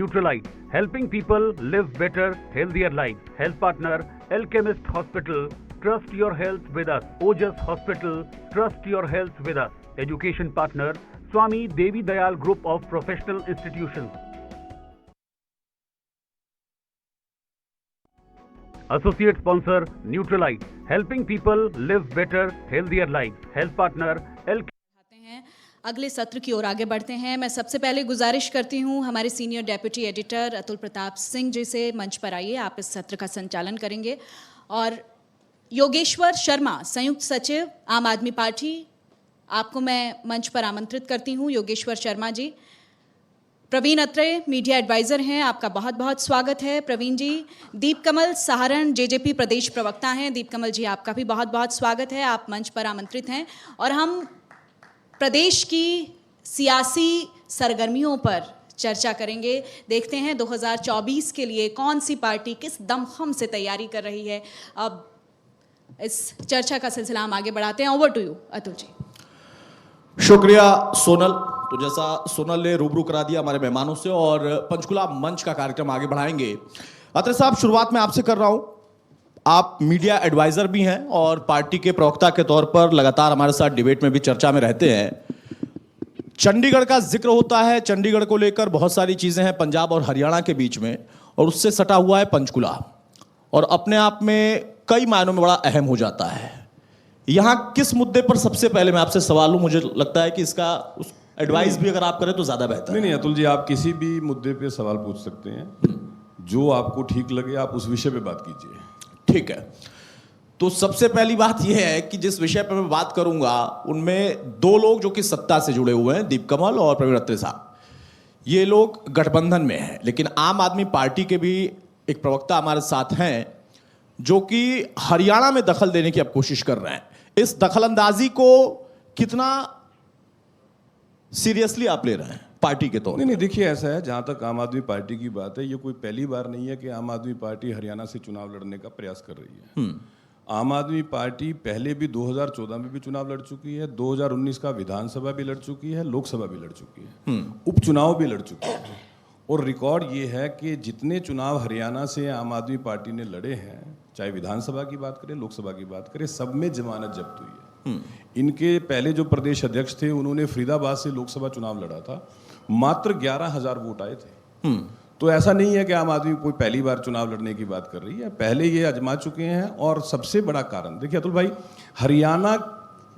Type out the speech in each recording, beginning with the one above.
Neutralite, helping people live better, healthier lives. Health partner, Alchemist Hospital. Trust your health with us. Ojas Hospital. Trust your health with us. Education partner, Swami Devi Dayal Group of Professional Institutions. Associate sponsor, Neutralite, helping people live better, healthier lives. Health partner, अगले सत्र की ओर आगे बढ़ते हैं। मैं सबसे पहले गुजारिश करती हूं हमारे senior deputy editor Atul Pratap Singh ji से, मंच पर आइए, आप इस सत्र का संचालन करेंगे। और योगेश्वर शर्मा, संयुक्त सचिव आम आदमी पार्टी, आपको मैं मंच पर आमंत्रित करती हूं। योगेश्वर शर्मा जी। प्रवीण अत्रे, मीडिया एडवाइज़र हैं, आपका बहुत बहुत स्वागत है प्रवीण जी। दीप कमल सहारण, जेजेपी प्रदेश प्रवक्ता हैं। दीप कमल जी, आपका भी बहुत बहुत स्वागत है, आप मंच पर आमंत्रित हैं। और हम प्रदेश की सियासी सरगर्मियों पर चर्चा करेंगे। देखते हैं 2024 के लिए कौन सी पार्टी किस दमखम से तैयारी कर रही है। अब इस चर्चा का सिलसिला हम आगे बढ़ाते हैं। Over to you Atul ji. शुक्रिया सोनल। तो जैसा सोनल ने रूबरू करा दिया हमारे मेहमानों से, और पंचकुला मंच का कार्यक्रम आगे बढ़ाएंगे। अत्रे साहब, शुरुआत में आपसे कर रहा हूं। आप मीडिया एडवाइजर भी हैं और पार्टी के प्रवक्ता के तौर पर लगातार हमारे साथ डिबेट में भी चर्चा में रहते हैं। चंडीगढ़ का जिक्र होता है, चंडीगढ़ को लेकर बहुत सारी चीजें हैं पंजाब और हरियाणा के बीच में, और उससे सटा हुआ है पंचकुला, और अपने आप में कई मायनों में बड़ा अहम हो जाता है। यहां किस मुद्दे पर सबसे पहले मैं आपसे सवाल लूं? मुझे लगता है कि इसका एडवाइस भी अगर आप करें तो ज्यादा बेहतर। नहीं अतुल जी, आप किसी भी मुद्दे पे सवाल पूछ सकते हैं, जो आपको ठीक लगे आप उस विषय पे बात कीजिए। ठीक है, तो सबसे पहली बात यह है कि जिस विषय पर मैं बात करूंगा उनमें दो लोग जो कि सत्ता से जुड़े हुए हैं, दीप कमल और प्रवीण अत्रे साहब, ये लोग गठबंधन में हैं। लेकिन आम आदमी पार्टी के भी एक प्रवक्ता हमारे साथ हैं जो कि हरियाणा में दखल देने की अब कोशिश कर रहे हैं। इस दखलंदाजी को कितना सीरियसली आप ले रहे हैं पार्टी के तौर? नहीं, देखिए ऐसा है, जहां तक आम आदमी पार्टी की बात है, ये कोई पहली बार नहीं है कि आम आदमी पार्टी हरियाणा से चुनाव लड़ने का प्रयास कर रही है। आम आदमी पार्टी पहले भी 2014 में भी चुनाव लड़ चुकी है, 2019 का विधानसभा भी लड़ चुकी है, लोकसभा भी लड़ चुकी है, उपचुनाव भी लड़ चुकी है। और रिकॉर्ड ये है कि जितने चुनाव हरियाणा से आम आदमी पार्टी ने लड़े हैं, चाहे विधानसभा की बात करें, लोकसभा की बात करें, सब में जमानत जब्त हुई है। इनके पहले जो प्रदेश अध्यक्ष थे, उन्होंने फरीदाबाद से लोकसभा चुनाव लड़ा था, मात्र 11,000 वोट आए थे। तो ऐसा नहीं है कि आम आदमी कोई पहली बार चुनाव लड़ने की बात कर रही है, पहले ये आजमा चुके हैं। और सबसे बड़ा कारण देखिए अतुल भाई, हरियाणा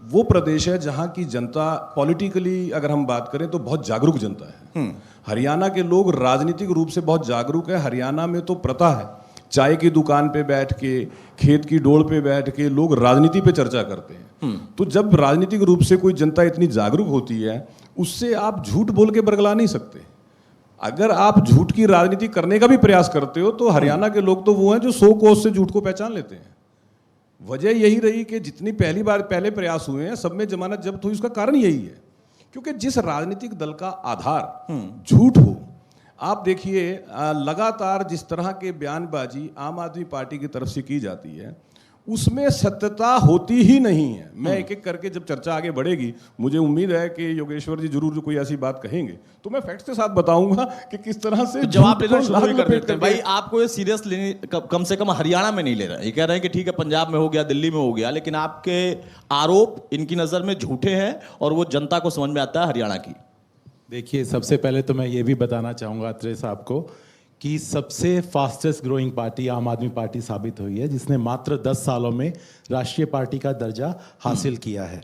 वो प्रदेश है जहां की जनता पॉलिटिकली अगर हम बात करें तो बहुत जागरूक जनता है। हरियाणा के लोग राजनीतिक रूप से बहुत जागरूक है। हरियाणा में तो प्रथा है, चाय की दुकान पे बैठ के, खेत की डोल पे बैठ के लोग राजनीति पे चर्चा करते हैं। तो जब राजनीतिक रूप से कोई जनता इतनी जागरूक होती है, उससे आप झूठ बोल के बरगला नहीं सकते। अगर आप झूठ की राजनीति करने का भी प्रयास करते हो तो हरियाणा के लोग तो वो हैं जो 100 कोस से झूठ को पहचान लेते हैं। वजह यही रही कि जितनी पहले प्रयास हुए हैं, सब में जमानत जब्त हुई। उसका कारण यही है क्योंकि जिस राजनीतिक दल का आधार झूठ हो, आप देखिए लगातार जिस तरह के बयानबाजी आम आदमी पार्टी की तरफ से की जाती है, उसमें सत्यता होती ही नहीं है। मैं एक एक करके जब चर्चा आगे बढ़ेगी, मुझे उम्मीद है कि योगेश्वर जी जरूर जो कोई ऐसी बात कहेंगे तो मैं फैक्ट्स के साथ बताऊंगा कि किस तरह से जवाब लेना शुरू कर देते हैं। भाई, आपको ये सीरियस लेने कम से कम हरियाणा में नहीं ले रहा है। ये कह रहे हैं कि ठीक है पंजाब में हो गया, दिल्ली में हो गया, लेकिन आपके आरोप इनकी नजर में झूठे हैं और वो जनता को समझ में आता है हरियाणा की। देखिए, सबसे पहले तो मैं ये भी बताना चाहूँगा अत्रे साहब को कि सबसे फास्टेस्ट ग्रोइंग पार्टी आम आदमी पार्टी साबित हुई है, जिसने मात्र 10 सालों में राष्ट्रीय पार्टी का दर्जा हासिल किया है।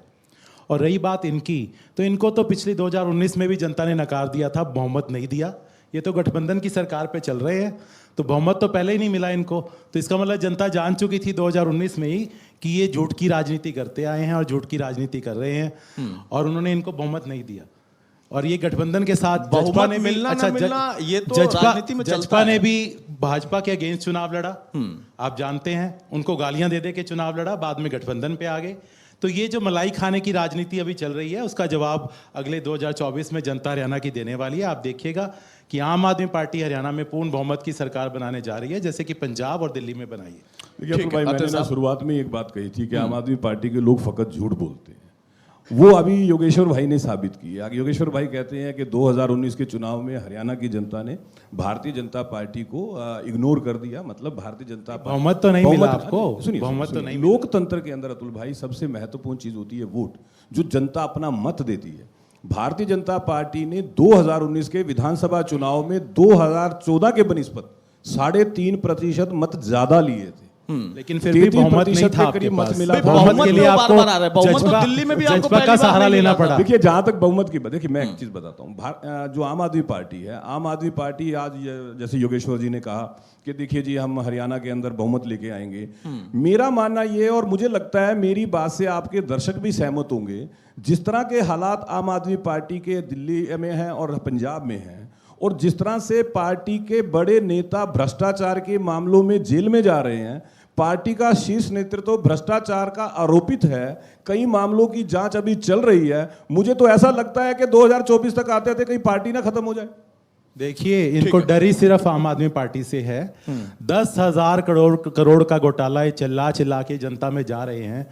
और रही बात इनकी, तो इनको तो पिछली 2019 में भी जनता ने नकार दिया था, बहुमत नहीं दिया। ये तो गठबंधन की सरकार पे चल रहे हैं, तो बहुमत तो पहले ही नहीं मिला इनको। तो इसका मतलब जनता जान चुकी थी 2019 में ही कि ये झूठ की राजनीति करते आए हैं और झूठ की राजनीति कर रहे हैं, और उन्होंने इनको बहुमत नहीं दिया। और ये गठबंधन के साथ जजपा ने मिलना अच्छा, ना मिलना, ये तो राजनीति में जजपा ने भी भाजपा के अगेंस्ट चुनाव लड़ा। आप जानते हैं, उनको गालियां दे दे के चुनाव लड़ा, बाद में गठबंधन पे आ गए। तो ये जो मलाई खाने की राजनीति अभी चल रही है, उसका जवाब अगले 2024 में जनता हरियाणा की देने वाली है। आप देखिएगा कि आम आदमी पार्टी हरियाणा में पूर्ण बहुमत की सरकार बनाने जा रही है, जैसे कि पंजाब और दिल्ली में बनाई है। देखिए भाई, मैंने शुरुआत में एक बात कही थी कि आम आदमी पार्टी के लोग फकत झूठ बोलते हैं, वो अभी योगेश्वर भाई ने साबित की है। योगेश्वर भाई कहते हैं कि 2019 के चुनाव में हरियाणा की जनता ने भारतीय जनता पार्टी को इग्नोर कर दिया। मतलब भारतीय जनता पार्टी बहुमत तो नहीं मिला आपको, सुनिए, बहुमत तो नहीं। लोकतंत्र के अंदर अतुल भाई सबसे महत्वपूर्ण चीज होती है वोट, जो जनता अपना मत देती है। भारतीय जनता पार्टी ने 2019 के विधानसभा चुनाव में 2014 के बनिस्पत 3.5% मत ज्यादा लिए थे, लेकिन फिर भी बहुमत नहीं था आपके पास। बहुमत के लिए आपको जजपा का सहारा लेना पड़ा। देखिए, जहां तक बहुमत की बात, देखिए मैं एक चीज बताता हूँ। जो आम आदमी पार्टी है, आम आदमी पार्टी आज जैसे योगेश्वर जी ने कहा कि देखिए जी हम हरियाणा के अंदर बहुमत लेके आएंगे। मेरा मानना ये, और मुझे लगता है मेरी बात से आपके दर्शक भी सहमत होंगे, जिस तरह के हालात आम आदमी पार्टी के दिल्ली में हैं और पंजाब में हैं, और जिस तरह से पार्टी के बड़े नेता भ्रष्टाचार के मामलों में जेल में जा रहे हैं, पार्टी का शीर्ष नेतृत्व भ्रष्टाचार का आरोपित है, कई मामलों की जांच अभी चल रही है, मुझे तो ऐसा लगता है कि 2024 तक आते थे कहीं पार्टी ना खत्म हो जाए। देखिए, इनको डर ही सिर्फ आम आदमी पार्टी से है। 10,000 करोड़ का घोटाला ये चिल्ला चिल्ला के जनता में जा रहे हैं,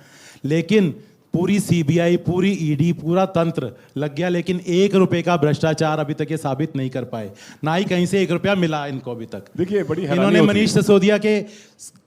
लेकिन पूरी सीबीआई, पूरी ईडी, पूरा तंत्र लग गया, लेकिन 1 रुपए का भ्रष्टाचार अभी तक ये साबित नहीं कर पाए। ना ही कहीं से 1 रुपया मिला इनको अभी तक। देखिए, बड़ी इन्होंने मनीष सिसोदिया के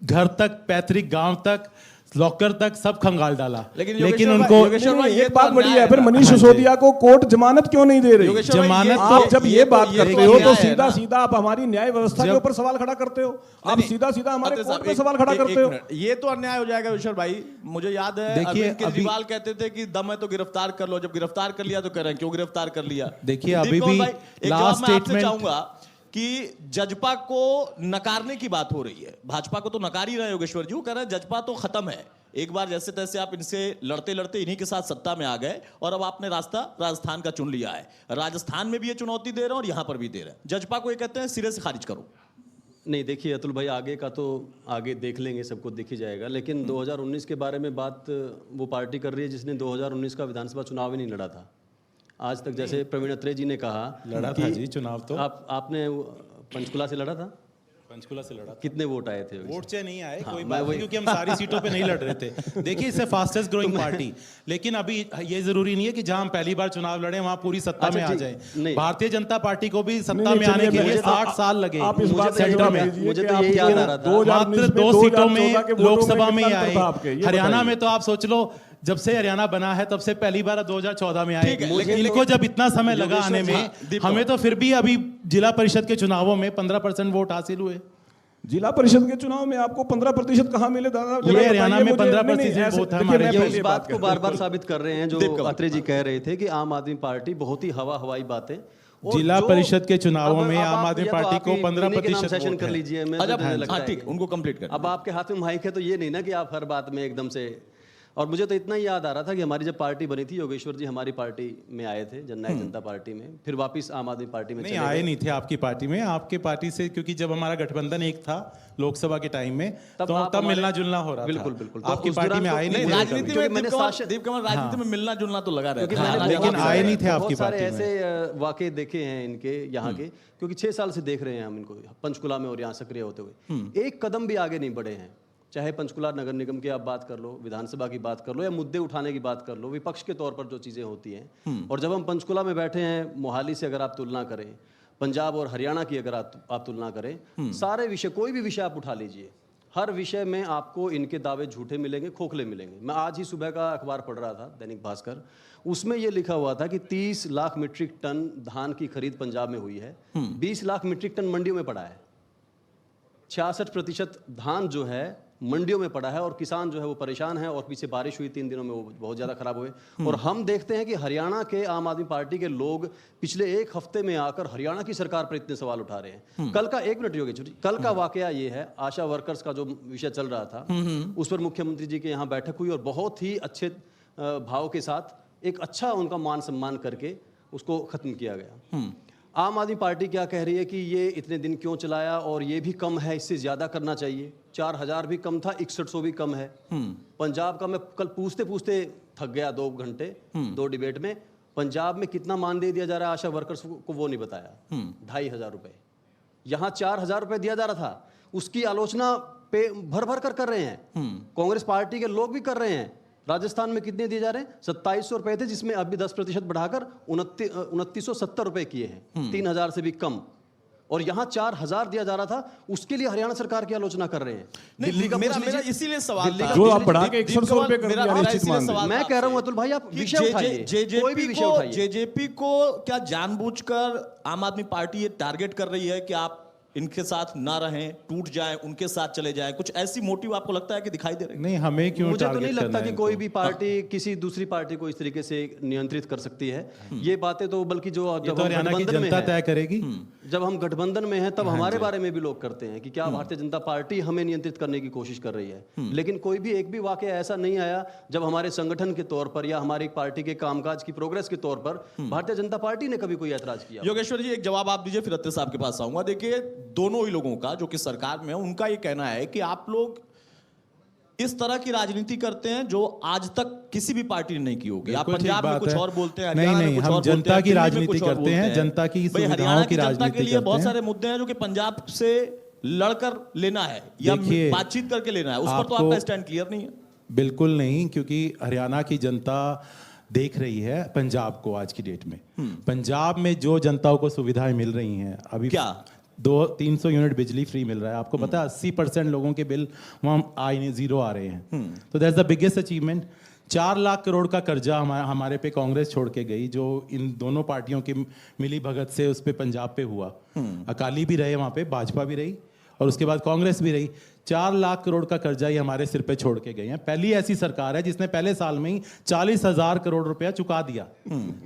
घर तक, पैतृक गांव तक, लॉकर तक सब खंगाल डाला, लेकिन उनको ये बात बड़ी है। फिर मनीष सिसोदिया को कोर्ट जमानत क्यों नहीं दे रही? जमानत आप जब ये बात करते हो तो सीधा सीधा आप हमारी न्याय व्यवस्था के ऊपर सवाल खड़ा करते हो। आप सीधा सीधा हमारे कोर्ट पे सवाल खड़ा करते हो। ये तो अन्याय हो जाएगा योगेश्वर भाई। मुझे याद है अरविंद केजरीवाल कहते थे कि दम है तो गिरफ्तार कर लो, जब गिरफ्तार कर लिया तो कह रहे हैं क्यों गिरफ्तार कर लिया। देखिए, अभी भी लास्ट स्टेटमेंट चाहूंगा कि जजपा को नकारने की बात हो रही है। भाजपा को तो नकार ही रहे योगेश्वर जी, कह रहे हैं जजपा तो खत्म है, एक बार जैसे तैसे आप इनसे लड़ते लड़ते इन्हीं के साथ सत्ता में आ गए और अब आपने रास्ता राजस्थान का चुन लिया है। राजस्थान में भी ये चुनौती दे रहे हैं और यहां पर भी दे रहे हैं। जजपा को ये कहते हैं सिरे से खारिज करो। नहीं, देखिए अतुल भाई, आगे का तो आगे देख लेंगे, सबको दिख ही जाएगा। लेकिन 2019 के बारे में बात वो पार्टी कर रही है जिसने 2019 का विधानसभा चुनाव ही नहीं लड़ा था आज तक। जैसे प्रवीण अत्रे जी ने कहा, लड़ा था जी चुनाव, तो आपने पंचकुला से लड़ा था। पंचकुला से लड़ा, कितने वोट आए थे? वोट से नहीं आए, कोई बात नहीं, क्योंकि हम सारी सीटों पे नहीं लड़ रहे थे। देखिए, इससे फास्टेस्ट ग्रोइंग पार्टी, लेकिन अभी ये जरूरी नहीं है कि जहां हम पहली बार चुनाव लड़े वहां पूरी सत्ता में आ जाए। भारतीय जनता पार्टी को भी सत्ता में आने के लिए 60 साल लगे सेंटर में। मुझे तो यही याद आ रहा था, मात्र 2 सीटों में लोकसभा में आए। हरियाणा में तो आप सोच लो, जब से हरियाणा बना है तब से पहली बार 2014 में आए। इनको जब इतना समय लगा आने में, हमें तो फिर भी अभी जिला परिषद के चुनावों में 15% वोट हासिल हुए। जिला परिषद के चुनाव में आपको 15% कहाँ मिले दादा? ये हरियाणा में 15% वोट है हमारे। इस बात को बार बार साबित कर रहे हैं जो अत्रे जी कह रहे थे कि आम आदमी पार्टी बहुत ही हवाई बातें। जिला परिषद के चुनावों में आम आदमी पार्टी को 15% सेशन कर लीजिए। ठीक, उनको कंप्लीट कर। अब आपके हाथ में माइक है तो ये नहीं ना कि आप हर बात में एकदम से। और मुझे तो इतना ही याद आ रहा था कि हमारी जब पार्टी बनी थी, योगेश्वर जी हमारी पार्टी में आए थे, जननायक जनता पार्टी में, फिर वापस आम आदमी पार्टी में नहीं आए नहीं थे आपकी पार्टी में। आपके पार्टी से, क्योंकि जब हमारा गठबंधन एक था लोकसभा के टाइम में, तब मिलना जुलना हो रहा था। बिल्कुल। आपकी पार्टी में आए नहीं थे। राजनीति में दीप कमल, राजनीति में मिलना जुलना तो लगा रहता है, लेकिन आए नहीं थे आपकी पार्टी में। ऐसे वाकई देखे हैं इनके यहाँ के, क्योंकि 6 साल से देख रहे हैं हम इनको पंचकुला में और यहाँ सक्रिय होते हुए। एक कदम भी आगे नहीं बढ़े हैं। चाहे पंचकुला नगर निगम की आप बात कर लो, विधानसभा की बात कर लो, या मुद्दे उठाने की बात कर लो, विपक्ष के तौर पर जो चीज़ें होती हैं। और जब हम पंचकुला में बैठे हैं, मोहाली से अगर आप तुलना करें, पंजाब और हरियाणा की अगर आप तुलना करें, सारे विषय, कोई भी विषय आप उठा लीजिए, हर विषय में आपको इनके दावे झूठे मिलेंगे, खोखले मिलेंगे। मैं आज ही सुबह का अखबार पढ़ रहा था, दैनिक भास्कर, उसमें यह लिखा हुआ था कि 30 लाख मीट्रिक टन धान की खरीद पंजाब में हुई है, 20 लाख मीट्रिक टन मंडियों में पड़ा है, 66% धान जो है मंडियों में पड़ा है, और किसान जो है वो परेशान है। और पीछे बारिश हुई 3 दिनों में, वो बहुत ज़्यादा खराब हुए। और हम देखते हैं कि हरियाणा के आम आदमी पार्टी के लोग पिछले 1 हफ्ते में आकर हरियाणा की सरकार पर इतने सवाल उठा रहे हैं। कल का 1 मिनट योगेश जी, कल का वाकया ये है, आशा वर्कर्स का जो विषय चल रहा था, उस पर मुख्यमंत्री जी के यहाँ बैठक हुई और बहुत ही अच्छे भाव के साथ एक अच्छा उनका मान सम्मान करके उसको खत्म किया गया। आम आदमी पार्टी क्या कह रही है कि ये इतने दिन क्यों चलाया, और ये भी कम है, इससे ज्यादा करना चाहिए। 4000 भी कम था, 6100 भी कम है। पंजाब का मैं कल पूछते पूछते थक गया 2 घंटे 2 डिबेट में। पंजाब में कितना मानदेय दिया जा रहा है आशा वर्कर्स को, वो नहीं बताया। 2500 रुपए, यहाँ 4000 रुपए दिया जा रहा था। उसकी आलोचना पे भर भर कर रहे हैं, कांग्रेस पार्टी के लोग भी कर रहे हैं राजस्थान में कितने दिए जा रहे हैं? 2700 रुपए थे, जिसमें अभी 10% बढ़ाकर 2970 रुपए किए हैं, 3000 से भी कम। और यहाँ 4000 दिया जा रहा था, उसके लिए हरियाणा सरकार की आलोचना कर रहे हैं। दिल्ली का मेरा इसीलिए सवाल था, जो आप बढ़ा के 100 रुपए कर दिया, निश्चित मान लीजिए। मैं कह रहा हूं अतुल भाई, आप विषय उठाइए, कोई भी विषय उठाइए। जेजेपी को क्या जानबूझकर आम आदमी पार्टी ये टारगेट कर रही है कि आप इनके साथ ना रहें, टूट जाएं, उनके साथ चले जाएं? कुछ ऐसी मोटिव आपको लगता है कि दिखाई दे रहे हैं? नहीं, हमें क्यों मुझे तो टारगेट नहीं करना लगता है कि इनको? कोई भी पार्टी किसी दूसरी पार्टी को इस तरीके से नियंत्रित कर सकती है। ये बातें तो बल्कि जो ये जब तो हम हरियाणा की गठबंधन में जनता हैं, तय करेगी। जब हम गठबंधन में हैं तब हमारे बारे में भी लोग करते हैं कि क्या भारतीय जनता पार्टी हमें नियंत्रित करने की कोशिश कर रही है। लेकिन कोई भी एक भी वाकया ऐसा नहीं आया जब हमारे संगठन के तौर पर या हमारी पार्टी के कामकाज की प्रोग्रेस के तौर पर भारतीय जनता पार्टी ने कभी कोई ऐतराज किया। योगेश्वर जी, एक जवाब आप दीजिए, फिर अत्ते साहब के पास आऊंगा। देखिए, दोनों ही लोगों का, जो कि सरकार में है, उनका ये कहना है कि आप लोग इस तरह की राजनीति करते हैं जो आज तक किसी भी पार्टी ने नहीं की होगी। आप बिल्कुल ठीक पंजाब में बात कुछ है। और बोलते हैं, नहीं, हरियाणा में नहीं, कुछ हम और बोलते जनता हैं, की दिल्ली में राजनीति कुछ और करते बोलते हैं, जनता की भाई, सुविधाओं हरियाणा की जनता राजनीति के लिए करते बहुत हैं। सारे मुद्दे हैं जो कि पंजाब से लड़कर लेना है या देखिए, बातचीत करके लेना है, उस पर तो आपको- आपका स्टैंड क्लियर नहीं है। बिल्कुल नहीं, क्योंकि हरियाणा की जनता देख रही है पंजाब को आज की डेट में। पंजाब में जो जनताओं को सुविधाएं मिल रही हैं, अभी क्या? 200-300 यूनिट बिजली फ्री मिल रहा है। आपको पता है 80% लोगों के बिल वहाँ जीरो आ रहे हैं। तो that's the biggest achievement. 4 lakh crore का कर्जा हमारे पे कांग्रेस छोड़ के गई, जो इन दोनों पार्टियों की मिली भगत से उस पे पंजाब पे हुआ। अकाली भी रहे वहाँ पे, भाजपा भी रही और उसके बाद कांग्रेस भी रही। 4 लाख करोड़ का कर्जा ही हमारे सिर पे छोड़ के गए हैं। पहली ऐसी सरकार है जिसने पहले साल में ही 40,000 करोड़ रुपया चुका दिया।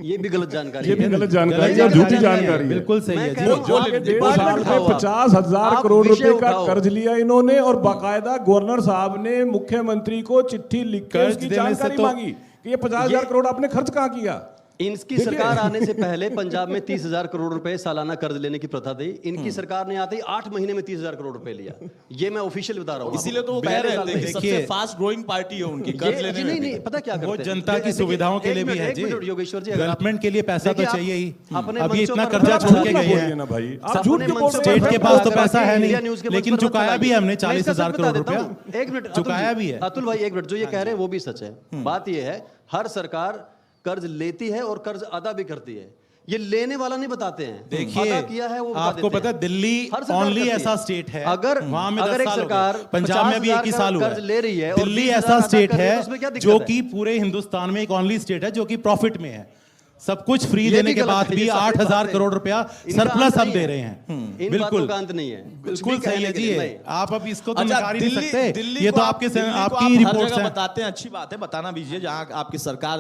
ये भी गलत जानकारी ये भी है। गलत जानकारी है, गलत झूठी जानकारी जानकारी है। बिल्कुल सही मैं है कह जी। रहा हूं, आप आपके विषय 1.5 साल उठाओ, में 50,000 आप करोड़ विषय रुपए का उठाओ। कर्ज लिया इन्होंने और बाकायदा गवर्नर साहब ने मुख्यमंत्री को चिट्ठी लिख के कर्ज उसकी देने से जानकारी तो- मांगी कि ये 50,000 करोड़ आपने खर्च कहाँ किया। इनकी सरकार आने से पहले पंजाब में 30,000 करोड़ रुपए सालाना कर्ज लेने की प्रथा थी। इनकी सरकार ने आते ही 8 महीने में 30,000 करोड़ रुपए लिया। ये मैं ऑफिशियल बता रहा हूँ। इसीलिए तो वो कह रहे थे कि सबसे देखिए, फास्ट ग्रोइंग पार्टी है उनकी कर्ज लेने जी में नहीं भी। नहीं, पता क्या करते वो हैं? जनता की देखिए, सुविधाओं के एक लिए भी मिनट, है एक जी। मिनट, योगेश्वर जी, अगर आप- डेवलपमेंट के लिए पैसा तो देखिए, आप चाहिए ही। अपने अभी मंचों इतना पर कर्जा आप छोड़ झूठ के ना गए बोलिए हैं। ना भाई, आप अपने झूठ क्यों बोल मंचों रहे स्टेट हैं? के पास तो पर पैसा है इंडिया नहीं, न्यूज़ के मंच लेकिन पर मत चुकाया भी है हमने चलाइए। मैं इसका 40,000 सच बता करोड़ देता रुपया। हूं। एक मिनट, अतुल चुकाया जी, भी है। अतुल भाई एक मिनट, जो ये कह रहे हैं वो भी सच है। बात ये है, हर सरकार कर्ज लेती है और कर्ज अदा भी करती है। ये लेने वाला नहीं बताते हैं, देखिए, अदा किया है वो बता आपको देते पता है हैं। दिल्ली हर सरकार ओनली करती है। ऐसा स्टेट है, अगर वहां में अगर 10 एक साल हो गए। सरकार पंजाब में भी 1 ही साल हुआ कर्ज ले रही है और दिल्ली 20,000 ऐसा अदा स्टेट कर रही है तो उसमें क्या दिक्कत जो है? कि पूरे हिंदुस्तान में एक ओनली स्टेट है जो कि प्रॉफिट में है। सब कुछ फ्री ये देने भी के गलत बाद है, भी ये सारी 8,000 बातें- करोड़ रुपया इनका सरप्लस अंत हम नहीं दे है। रहे हैं। इन बिल्कुल बातों का अंत नहीं है। बिल्कुल सही है जी। आप अब इसको तो अच्छा, नकार ही नहीं दिल्ली- सकते। दिल्ली ये को तो आप- आपके दिल्ली को आपकी आप हर रिपोर्ट्स जगह हैं। बताते हैं, अच्छी बात है, बताना दीजिए जहां आपकी सरकार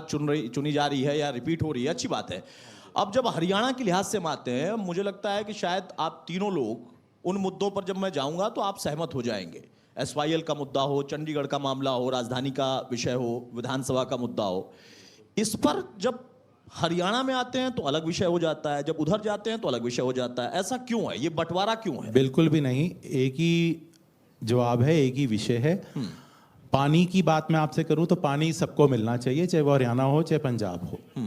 चुनी जा रही है या रिपीट हो रही है, अच्छी बात है। अब जब हरियाणा के लिहाज से हम आते हैं, मुझे लगता है कि शायद आप तीनों लोग उन मुद्दों पर जब मैं जाऊंगा तो आप सहमत हो जाएंगे। SYL का मुद्दा हो, चंडीगढ़ का मामला हो, राजधानी का विषय हो, विधानसभा का मुद्दा हो, इस पर जब हरियाणा में आते हैं तो अलग विषय हो जाता है, जब उधर जाते हैं तो अलग विषय हो जाता है। ऐसा क्यों है? ये बंटवारा क्यों है? बिल्कुल भी नहीं, एक ही जवाब है, एक ही विषय है। पानी की बात मैं आपसे करूं तो पानी सबको मिलना चाहिए, चाहे वो हरियाणा हो चाहे पंजाब हो।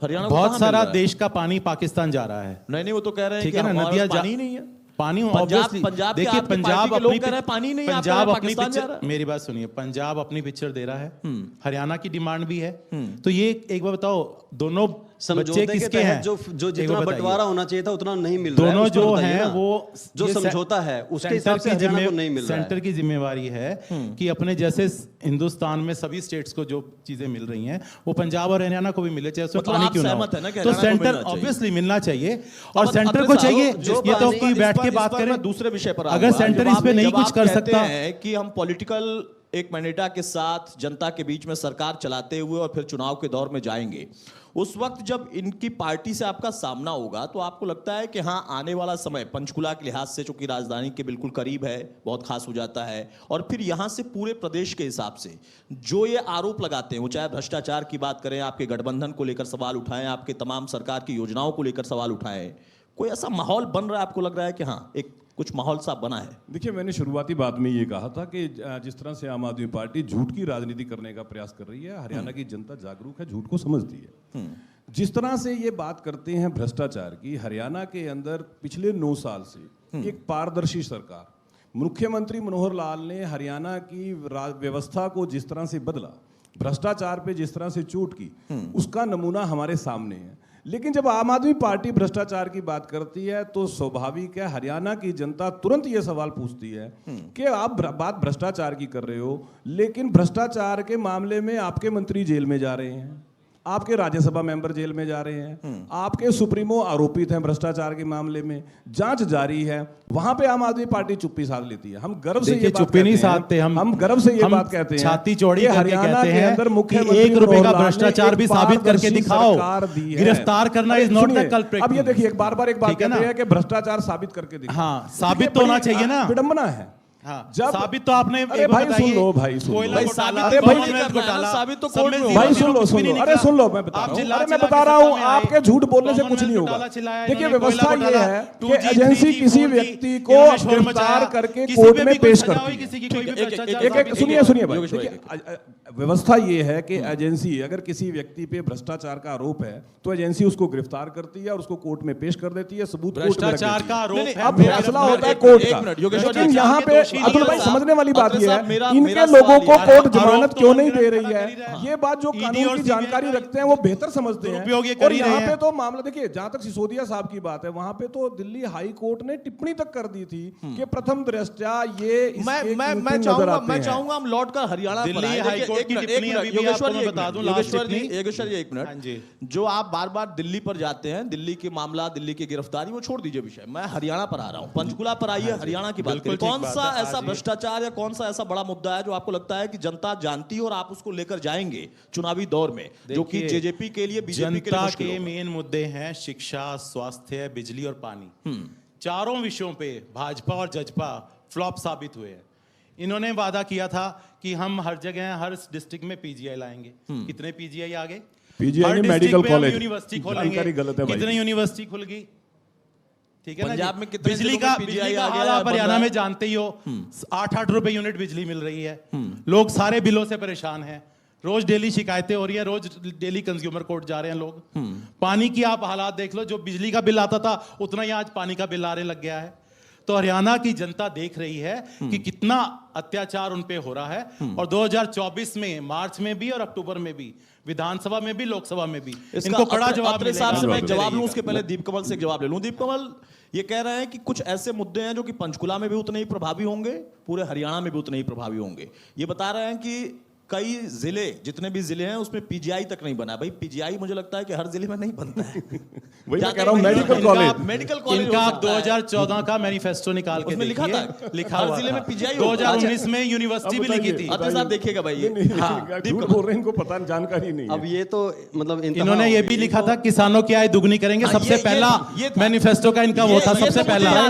हरियाणा को बहुत कहाँ सारा मिल रहा है? देश का पानी पाकिस्तान जा रहा है। नहीं, वो तो कह रहे हैं ठीक कि है ना, हमारा नदियां पानी ही नहीं है। पानी पंजाब obviously- के देखिए आपके पार्टी के लोग कह रहे हैं पानी नहीं है, आप कह रहे हैं पंजाब अपनी पाकिस्तान जा पिक्चर, रहा है। मेरी बात सुनिए, पंजाब अपनी पिक्चर दे रहा है, हरियाणा की डिमांड भी है। तो ये एक बार बताओ, दोनों बच्चे समझौते के किसके तहत हैं? जो एक जितना बार बताइए। बंटवारा होना चाहिए था उतना नहीं मिल रहा है। दोनों उस पर जो बताइए हैं ना। वो जो ये समझौता है उसके हिसाब से सेंटर की हरियाणा को नहीं मिल रहा है। सेंटर की जिम्मेवारी है कि अपने जैसे हिंदुस्तान में सभी स्टेट्स को जो चीजें मिल रही हैं वो पंजाब और हरियाणा को भी मिले, चाहे उसमें मतलब पानी आप क्यों ना सहमत है ना हो। कि तो हरियाणा को सेंटर मिलना चाहिए? ऑब्वियसली मिलना चाहिए और अब सेंटर अतुल को साहब, चाहिए। जो ये तो पानी- की बैठ के इस बात पर करें, मैं दूसरे विषय पर अगर आऊंगा। सेंटर जब इस पे आप- नहीं जब कुछ आप कर कहते सकता हैं कि हम पॉलिटिकल एक मैंडेटा के साथ जनता के बीच में सरकार चलाते हुए और फिर चुनाव के दौर में जाएंगे, उस वक्त जब इनकी पार्टी से आपका सामना होगा तो आपको लगता है कि हाँ, आने वाला समय पंचकुला के लिहाज से, चूंकि राजधानी के बिल्कुल करीब है, बहुत खास हो जाता है, और फिर यहाँ से पूरे प्रदेश के हिसाब से जो ये आरोप लगाते हैं, वो चाहे भ्रष्टाचार की बात करें, आपके गठबंधन को लेकर सवाल उठाएं, आपके तमाम सरकार की योजनाओं को लेकर सवाल उठाएं, कोई ऐसा माहौल बन रहा है, आपको लग रहा है कि हाँ, एक कुछ माहौल सा बना है? देखिए, मैंने शुरुआती बात में ये कहा था कि जिस तरह से आम आदमी पार्टी झूठ की राजनीति करने का प्रयास कर रही है, हरियाणा की जनता जागरूक है, झूठ को समझती है। जिस तरह से ये बात करते हैं भ्रष्टाचार की, हरियाणा के अंदर पिछले 9 साल से एक पारदर्शी सरकार, मुख्यमंत्री मनोहर लाल ने हरियाणा की व्यवस्था को जिस तरह से बदला, भ्रष्टाचार पे जिस तरह से चोट की, उसका नमूना हमारे सामने है। लेकिन जब आम आदमी पार्टी भ्रष्टाचार की बात करती है तो स्वाभाविक है हरियाणा की जनता तुरंत ये सवाल पूछती है कि आप बात भ्रष्टाचार की कर रहे हो, लेकिन भ्रष्टाचार के मामले में आपके मंत्री जेल में जा रहे हैं, आपके राज्यसभा मेंबर जेल में जा रहे हैं, आपके सुप्रीमो आरोपित हैं भ्रष्टाचार के मामले में, जांच जारी है, वहां पे आम आदमी पार्टी चुप्पी साध लेती है। हम गर्व से ये बात चुप्पी नहीं कहते हैं, साधते, हम गर्व से ये बात कहते हैं, छाती चौड़ी कि करके हरियाणा कहते के हैं अंदर कि मुख्यमंत्री 1 रुपए का मनोहर लाल ने भ्रष्टाचार भी एक साबित करके पारदर्शी दिखाओ। सरकार दी है। गिरफ्तार करना इज नॉट द कल्प्रिट। अब ये देखिए बार बार एक बात ठीक है ना? कहते हैं कि भ्रष्टाचार साबित करके दिखाओ। हाँ, साबित तो होना चाहिए ना। विडंबना है। हाँ, जब साबित तो आपने अरे भाई सुन लो, भाई सुन लो, कोयला भाई घोटाला, साबित भाई नहीं करना है ना, साबित तो कोर्ट में होगा। भाई सुन लो, अरे सुन लो, मैं बता रहा हूँ, अरे मैं बता रहा हूँ, आपके झूठ बोलने से कुछ नहीं होगा। देखिए व्यवस्था ये है कि एजेंसी किसी व्यक्ति को गिरफ्तार करके कोर्ट में पेश करती है। सुनिए भाई, देखिए व्यवस्था ये है कि एजेंसी अगर किसी व्यक्ति पे भ्रष्टाचार का आरोप है तो एजेंसी उसको गिरफ्तार करती है और उसको कोर्ट में पेश कर देती है, सबूत कोर्ट में रख देती है। भ्रष्टाचार का आरोप है, अब फैसला होता है कोर्ट का। लेकिन यहाँ पे अतुल भाई समझने वाली बात यह है, इनके लोगों को कोर्ट जमानत क्यों नहीं दे रही है, ये बात जो कानून की जानकारी रखते हैं वो बेहतर समझते हैं। और यहाँ पे तो मामला देखिए, जहां तक सिसोदिया साहब की बात है, वहां पे तो दिल्ली हाई कोर्ट ने टिप्पणी तक कर दी थी कि प्रथम दृष्टया ये मैं चाहूंगा हम लौट कर हरियाणा पर आए। योगेश्वर जी एक मिनट, जो आप बार बार दिल्ली पर जाते हैं, दिल्ली के मामला, दिल्ली की गिरफ्तारी वो छोड़ दीजिए विषय, मैं हरियाणा पर आ रहा हूं। पंचकुला पर आइए, हरियाणा की बात करें। कौन सा ऐसा भ्रष्टाचार या कौन सा ऐसा बड़ा मुद्दा है जो आपको लगता है कि जनता जानती है और आप उसको लेकर जाएंगे चुनावी दौर में, जो कि जेजेपी के लिए, बीजेपी के लिए जनता मुश्किल के होगा? मेन मुद्दे हैं शिक्षा, स्वास्थ्य, बिजली और पानी। चारों विषयों पे भाजपा और जजपा फ्लॉप साबित हुए हैं। इन्होंने वादा किया था कि हम हर जगह, हर डिस्ट्रिक्ट में पीजीआई लाएंगे। कितने पीजीआई आ गए? पीजीआई मेडिकल कॉलेज, यूनिवर्सिटी खोलेंगे। जानकारी गलत है भाई। कितने यूनिवर्सिटी खुल गई? ठीक है ना पंजाब जी? में कितने बिजली जिलों का में बिजली PGI का आ गया हाल है, आप बन हरियाणा रहा में है। जानते ही हो। 8-8 रुपए यूनिट बिजली मिल रही है। लोग सारे बिलों से परेशान हैं। रोज डेली शिकायतें हो रही है, रोज डेली कंज्यूमर कोर्ट जा रहे हैं लोग। पानी की आप हालात देख लो, जो बिजली का बिल आता था उतना ही आज पानी का बिल आने लग गया है। तो हरियाणा की जनता देख रही है कि कितना अत्याचार उन पे हो रहा है। और 2024 में मार्च में भी और अक्टूबर में भी, विधानसभा में भी, लोकसभा में भी इनको कड़ा जवाब अत्रे साहब से मिलेगा। मैं जवाब लूं, उसके पहले दीप कमल से एक जवाब ले लूं। दीप कमल ये कह रहे हैं कि कुछ ऐसे मुद्दे हैं जो कि पंचकुला में भी उतने ही प्रभावी होंगे, पूरे हरियाणा में भी उतने ही प्रभावी होंगे। ये बता रहे हैं कि कई जिले, जितने भी जिले हैं उसमें पीजीआई तक नहीं बना। भाई पीजीआई मुझे लगता है कि हर जिले में नहीं बनता है। वही मैं कह रहा हूं, मेडिकल कॉलेज, मेडिकल कॉलेज इनका आप 2014 का मैनिफेस्टो निकाल के उसमें लिखा देखिए, था लिखा हर हुआ जिले था। में पीजीआई होगा। 2019 में यूनिवर्सिटी भी लिखी थी। अतरे साहब देखिएगा भाई, ये झूठ बोल रहे हैं, इनको पता जानकारी नहीं है। अब ये तो मतलब इन्होंने ये भी लिखा था किसानों की आय दुगनी करेंगे। सबसे पहला मैनिफेस्टो का इनका वो था, सबसे पहला।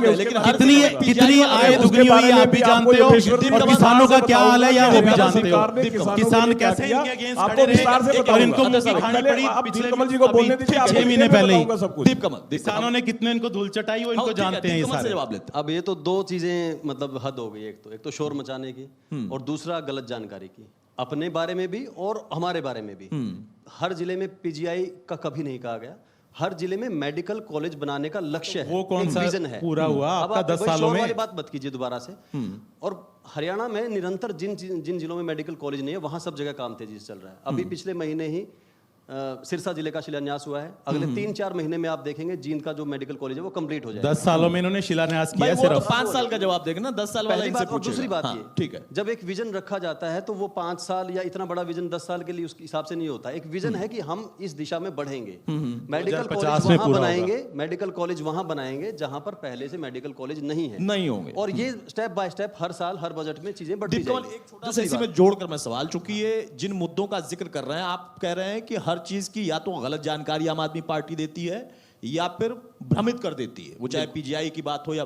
कितनी आय दुगनी हुई आप भी जानते हो, और किसानों का क्या हाल है या वो भी जानते हो। किसान कैसे इनके अगेंस्ट आपको खड़े विस्तार से थे और बताऊंगा। इनको मुंह की खानी पहले पड़ी। आप पिछले दीप कमल जी को बोलने दीजिए, आपको 6 महीने पहले ही बताऊंगा सब कुछ। दीप कमल किसानों ने कितने इनको धूल चटाई, वो इनको जानते हैं ये सारे। जवाब लेते अब ये तो दो चीजें मतलब हद हो गई। एक तो शोर मचाने की और दूसरा गलत जानकारी की, अपने बारे में भी और हमारे बारे में भी। हर जिले में पीजीआई का कभी नहीं कहा गया। हर जिले में मेडिकल कॉलेज बनाने का लक्ष्य है, वो कौन एक सा विजन है। पूरा हुआ अब आपका आप 10 वही सालों शोर में? वाली बात मत कीजिए दोबारा से। और हरियाणा में निरंतर जिन जिलों में मेडिकल कॉलेज नहीं है वहां सब जगह काम तेजी से चल रहा है। अभी पिछले महीने ही सिरसा जिले का शिलान्यास हुआ है। अगले 3-4 महीने में आप देखेंगे जींद का जो मेडिकल कॉलेज है वो कंप्लीट हो जाएगा। 10 सालों में इन्होंने शिलान्यास किया भाई वो तो सिर्फ। 5 साल का जवाब देगा ना, 10 साल वाला पहली इनसे बात। और दूसरी पूछेगा। बात हाँ, ये, ठीक है। जब एक विजन रखा जाता है तो वो 5 साल या इतना बड़ा विजन 10 साल के लिए उस हिसाब से नहीं होता। एक विजन है कि हम इस दिशा में बढ़ेंगे। मेडिकल 2050 कॉलेज में वहां पूरा बनाएंगे, मेडिकल कॉलेज वहां बनाएंगे जहां पर पहले से मेडिकल कॉलेज नहीं है, नहीं होंगे। और ये स्टेप बाय स्टेप हर साल हर बजट में चीजें बढ़ती दीप कमल जाएंगी। एक छोटा सा इसी में जोड़कर मैं सवाल, चूंकि ये जिन मुद्दों का जिक्र कर रहे हैं, आप कह रहे हैं कि हर चीज की या तो गलत जानकारी आम आदमी पार्टी देती है या फिर भ्रमित कर देती है, वो चाहे पीजीआई की बात हो या।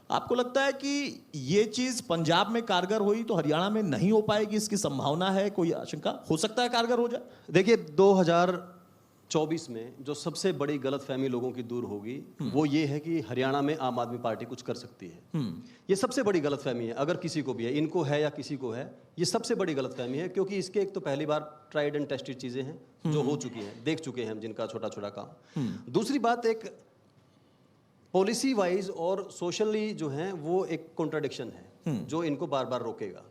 आपको लगता है कि ये चीज पंजाब में कारगर हुई तो हरियाणा में नहीं हो पाएगी? इसकी संभावना है, कोई आशंका हो सकता है कारगर हो जाए? देखिए 2024 में जो सबसे बड़ी गलतफहमी लोगों की दूर होगी वो ये है कि हरियाणा में आम आदमी पार्टी कुछ कर सकती है। ये सबसे बड़ी गलतफहमी है, अगर किसी को भी है, इनको है या किसी को है, ये सबसे बड़ी गलतफहमी है। क्योंकि इसके एक तो पहली बार ट्राइड एंड टेस्टेड चीजें हैं जो हो चुकी हैं, देख चुके हैं हम जिनका छोटा छोटा काम। दूसरी बात, एक पॉलिसी वाइज और सोशली जो है वो एक कॉन्ट्राडिक्शन है जो इनको बार बार रोकेगा।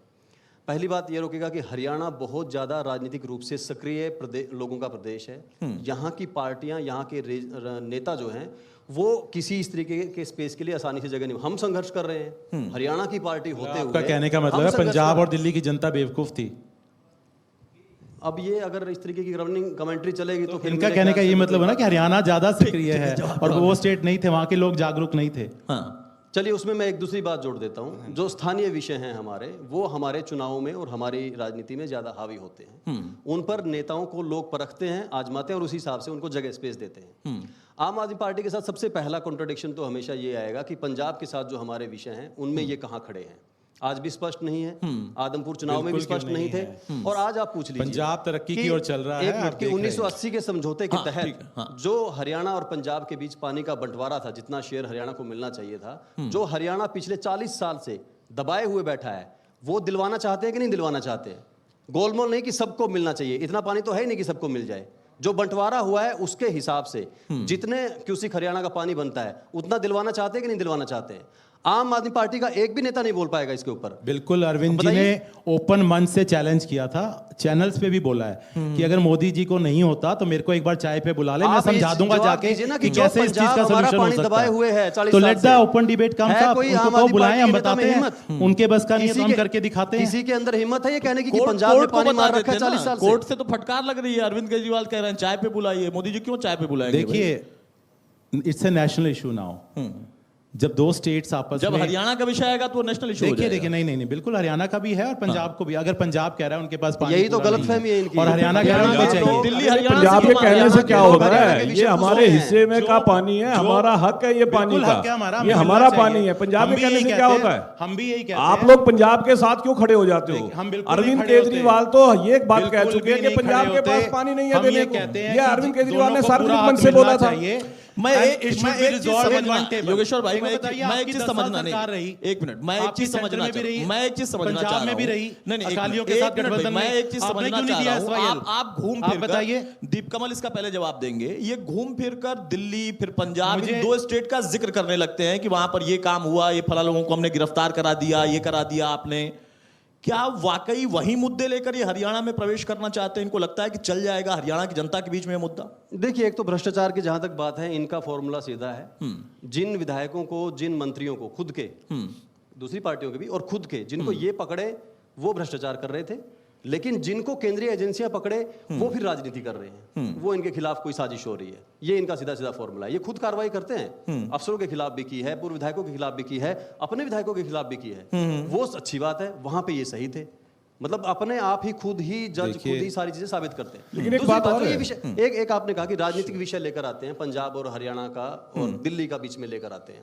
पहली बात ये रोकेगा कि हरियाणा बहुत ज़्यादा राजनीतिक रूप से सक्रिय लोगों का प्रदेश है। यहाँ की पार्टियां, यहाँ के नेता जो हैं वो किसी इस तरीके के स्पेस के लिए आसानी से जगह नहीं। हम संघर्ष कर रहे हैं, हरियाणा की पार्टी होते हुए। आपका कहने का मतलब है पंजाब और दिल्ली की जनता बेवकूफ थी। अब ये अगर इस तरीके की रनिंग कमेंट्री चलेगी तो फिर इनका कहने का ये मतलब है ना कि हरियाणा ज्यादा सक्रिय है और वो स्टेट नहीं थे, वहां के लोग जागरूक नहीं थे। हाँ, चलिए उसमें मैं एक दूसरी बात जोड़ देता हूँ। जो स्थानीय विषय हैं हमारे, वो हमारे चुनावों में और हमारी राजनीति में ज़्यादा हावी होते हैं। उन पर नेताओं को लोग परखते हैं, आजमाते हैं और उसी हिसाब से उनको जगह स्पेस देते हैं। आम आदमी पार्टी के साथ सबसे पहला कॉन्ट्रडिक्शन तो हमेशा ये आएगा कि पंजाब के साथ जो हमारे विषय हैं उनमें ये कहाँ खड़े हैं। आज भी स्पष्ट नहीं है, आदमपुर चुनाव में भी स्पष्ट नहीं थे। और आज आप पूछ लीजिए, पंजाब तरक्की की ओर चल रहा है। एक मिनट की 1980 के समझौते के तहत जो हरियाणा और पंजाब के बीच पानी का बंटवारा था, जितना शेयर हरियाणा को मिलना चाहिए था, जो हरियाणा पिछले 40 साल से दबाए हुए बैठा है, वो दिलवाना चाहते हैं कि नहीं दिलवाना चाहते हैं? गोलमोल नहीं कि सबको मिलना चाहिए, इतना पानी तो है ही नहीं कि सबको मिल जाए। जो बंटवारा हुआ है उसके हिसाब से जितने क्यूसिक हरियाणा का पानी बनता है उतना दिलवाना चाहते हैं कि नहीं दिलवाना चाहते हैं? आम आदमी पार्टी का एक भी नेता नहीं बोल पाएगा इसके ऊपर। बिल्कुल, अरविंद जी ने ओपन मंच से चैलेंज किया था, चैनल्स पे भी बोला है कि अगर मोदी जी को नहीं होता तो मेरे को एक बार चाय पे बुला ले, मैं समझा दूंगा जाके कि कैसे इस चीज का सलूशन हो सकता है। तो लेट द ओपन डिबेट कम साहब, उनको तो बुलाएं, हम बताते हैं। उनके बस का नहीं है तो हम करके दिखाते हैं। किसी के अंदर हिम्मत है ये कहने की कि पंजाब में पानी मार रखा है 40 साल से? कोर्ट से तो फटकार लग रही है। अरविंद केजरीवाल कह रहे हैं चाय पे बुलाइए, मोदी जी क्यों चाय पे बुलाएंगे? देखिए, it's a national issue now. जब दो स्टेट्स आपस जब में, हरियाणा का विषय आएगा तो नेशनल इशू हो जाएगा। देखिए नहीं, बिल्कुल हरियाणा का भी है और पंजाब को भी। अगर पंजाब कह रहा है उनके पास पानी, यही तो गलतफहमी है इनकी। और हरियाणा कह रहा है उनको चाहिए। दिल्ली हरियाणा पंजाब के कहने से क्या होता है? के ये हमारे हिस्से में का पानी है, हमारा हक है ये पानी का, ये हमारा पानी है। पंजाब के कहने से क्या होता है? हम भी यही कहते हैं। आप लोग पंजाब के साथ क्यों खड़े हो जाते हो? हम बिल्कुल अरविंद केजरीवाल तो ये एक बात कह चुके हैं कि पंजाब के पास पानी नहीं है देने को। ये अरविंद केजरीवाल ने सार्वजनिक मंच से बोला था। मैं एक चीज समझना, योगेश्वर भाई, मैं एक चीज समझना, नहीं एक मिनट, मैं एक चीज समझना चाह रहा हूं, मैं एक चीज समझना चाह रहा हूं, नहीं अकालियों के साथ गठबंधन, मैं एक चीज समझना चाह रहा हूं। आप घूम फिर बताइए, दीप कमल इसका पहले जवाब देंगे। ये घूम फिर कर दिल्ली फिर पंजाब, इन दो स्टेट का जिक्र करने लगते हैं कि वहां पर ये काम हुआ, ये फला लोगों को हमने गिरफ्तार करा दिया, ये करा दिया आपने। क्या वाकई वही मुद्दे लेकर ये हरियाणा में प्रवेश करना चाहते हैं? इनको लगता है कि चल जाएगा हरियाणा की जनता के बीच में मुद्दा? देखिए, एक तो भ्रष्टाचार की जहां तक बात है, इनका फॉर्मूला सीधा है। जिन विधायकों को, जिन मंत्रियों को, खुद के, दूसरी पार्टियों के भी और खुद के, जिनको ये पकड़े वो भ्रष्टाचार कर रहे थे, लेकिन जिनको केंद्रीय एजेंसियां पकड़े वो फिर राजनीति कर रहे हैं। वो इनके खिलाफ कोई साजिश हो रही है। ये इनका सीधा सीधा फॉर्मूला है। ये खुद कार्रवाई करते हैं, अफसरों के खिलाफ भी की है, पूर्व विधायकों के खिलाफ भी की है, अपने विधायकों के खिलाफ भी की है। वो अच्छी बात है, वहां पे ये सही थे। मतलब अपने आप ही खुद ही जज, खुद ही सारी चीजें साबित करते हैं। लेकिन एक बात और है, एक आपने कहा कि राजनीतिक विषय लेकर आते हैं, पंजाब और हरियाणा का और दिल्ली का बीच में लेकर आते हैं।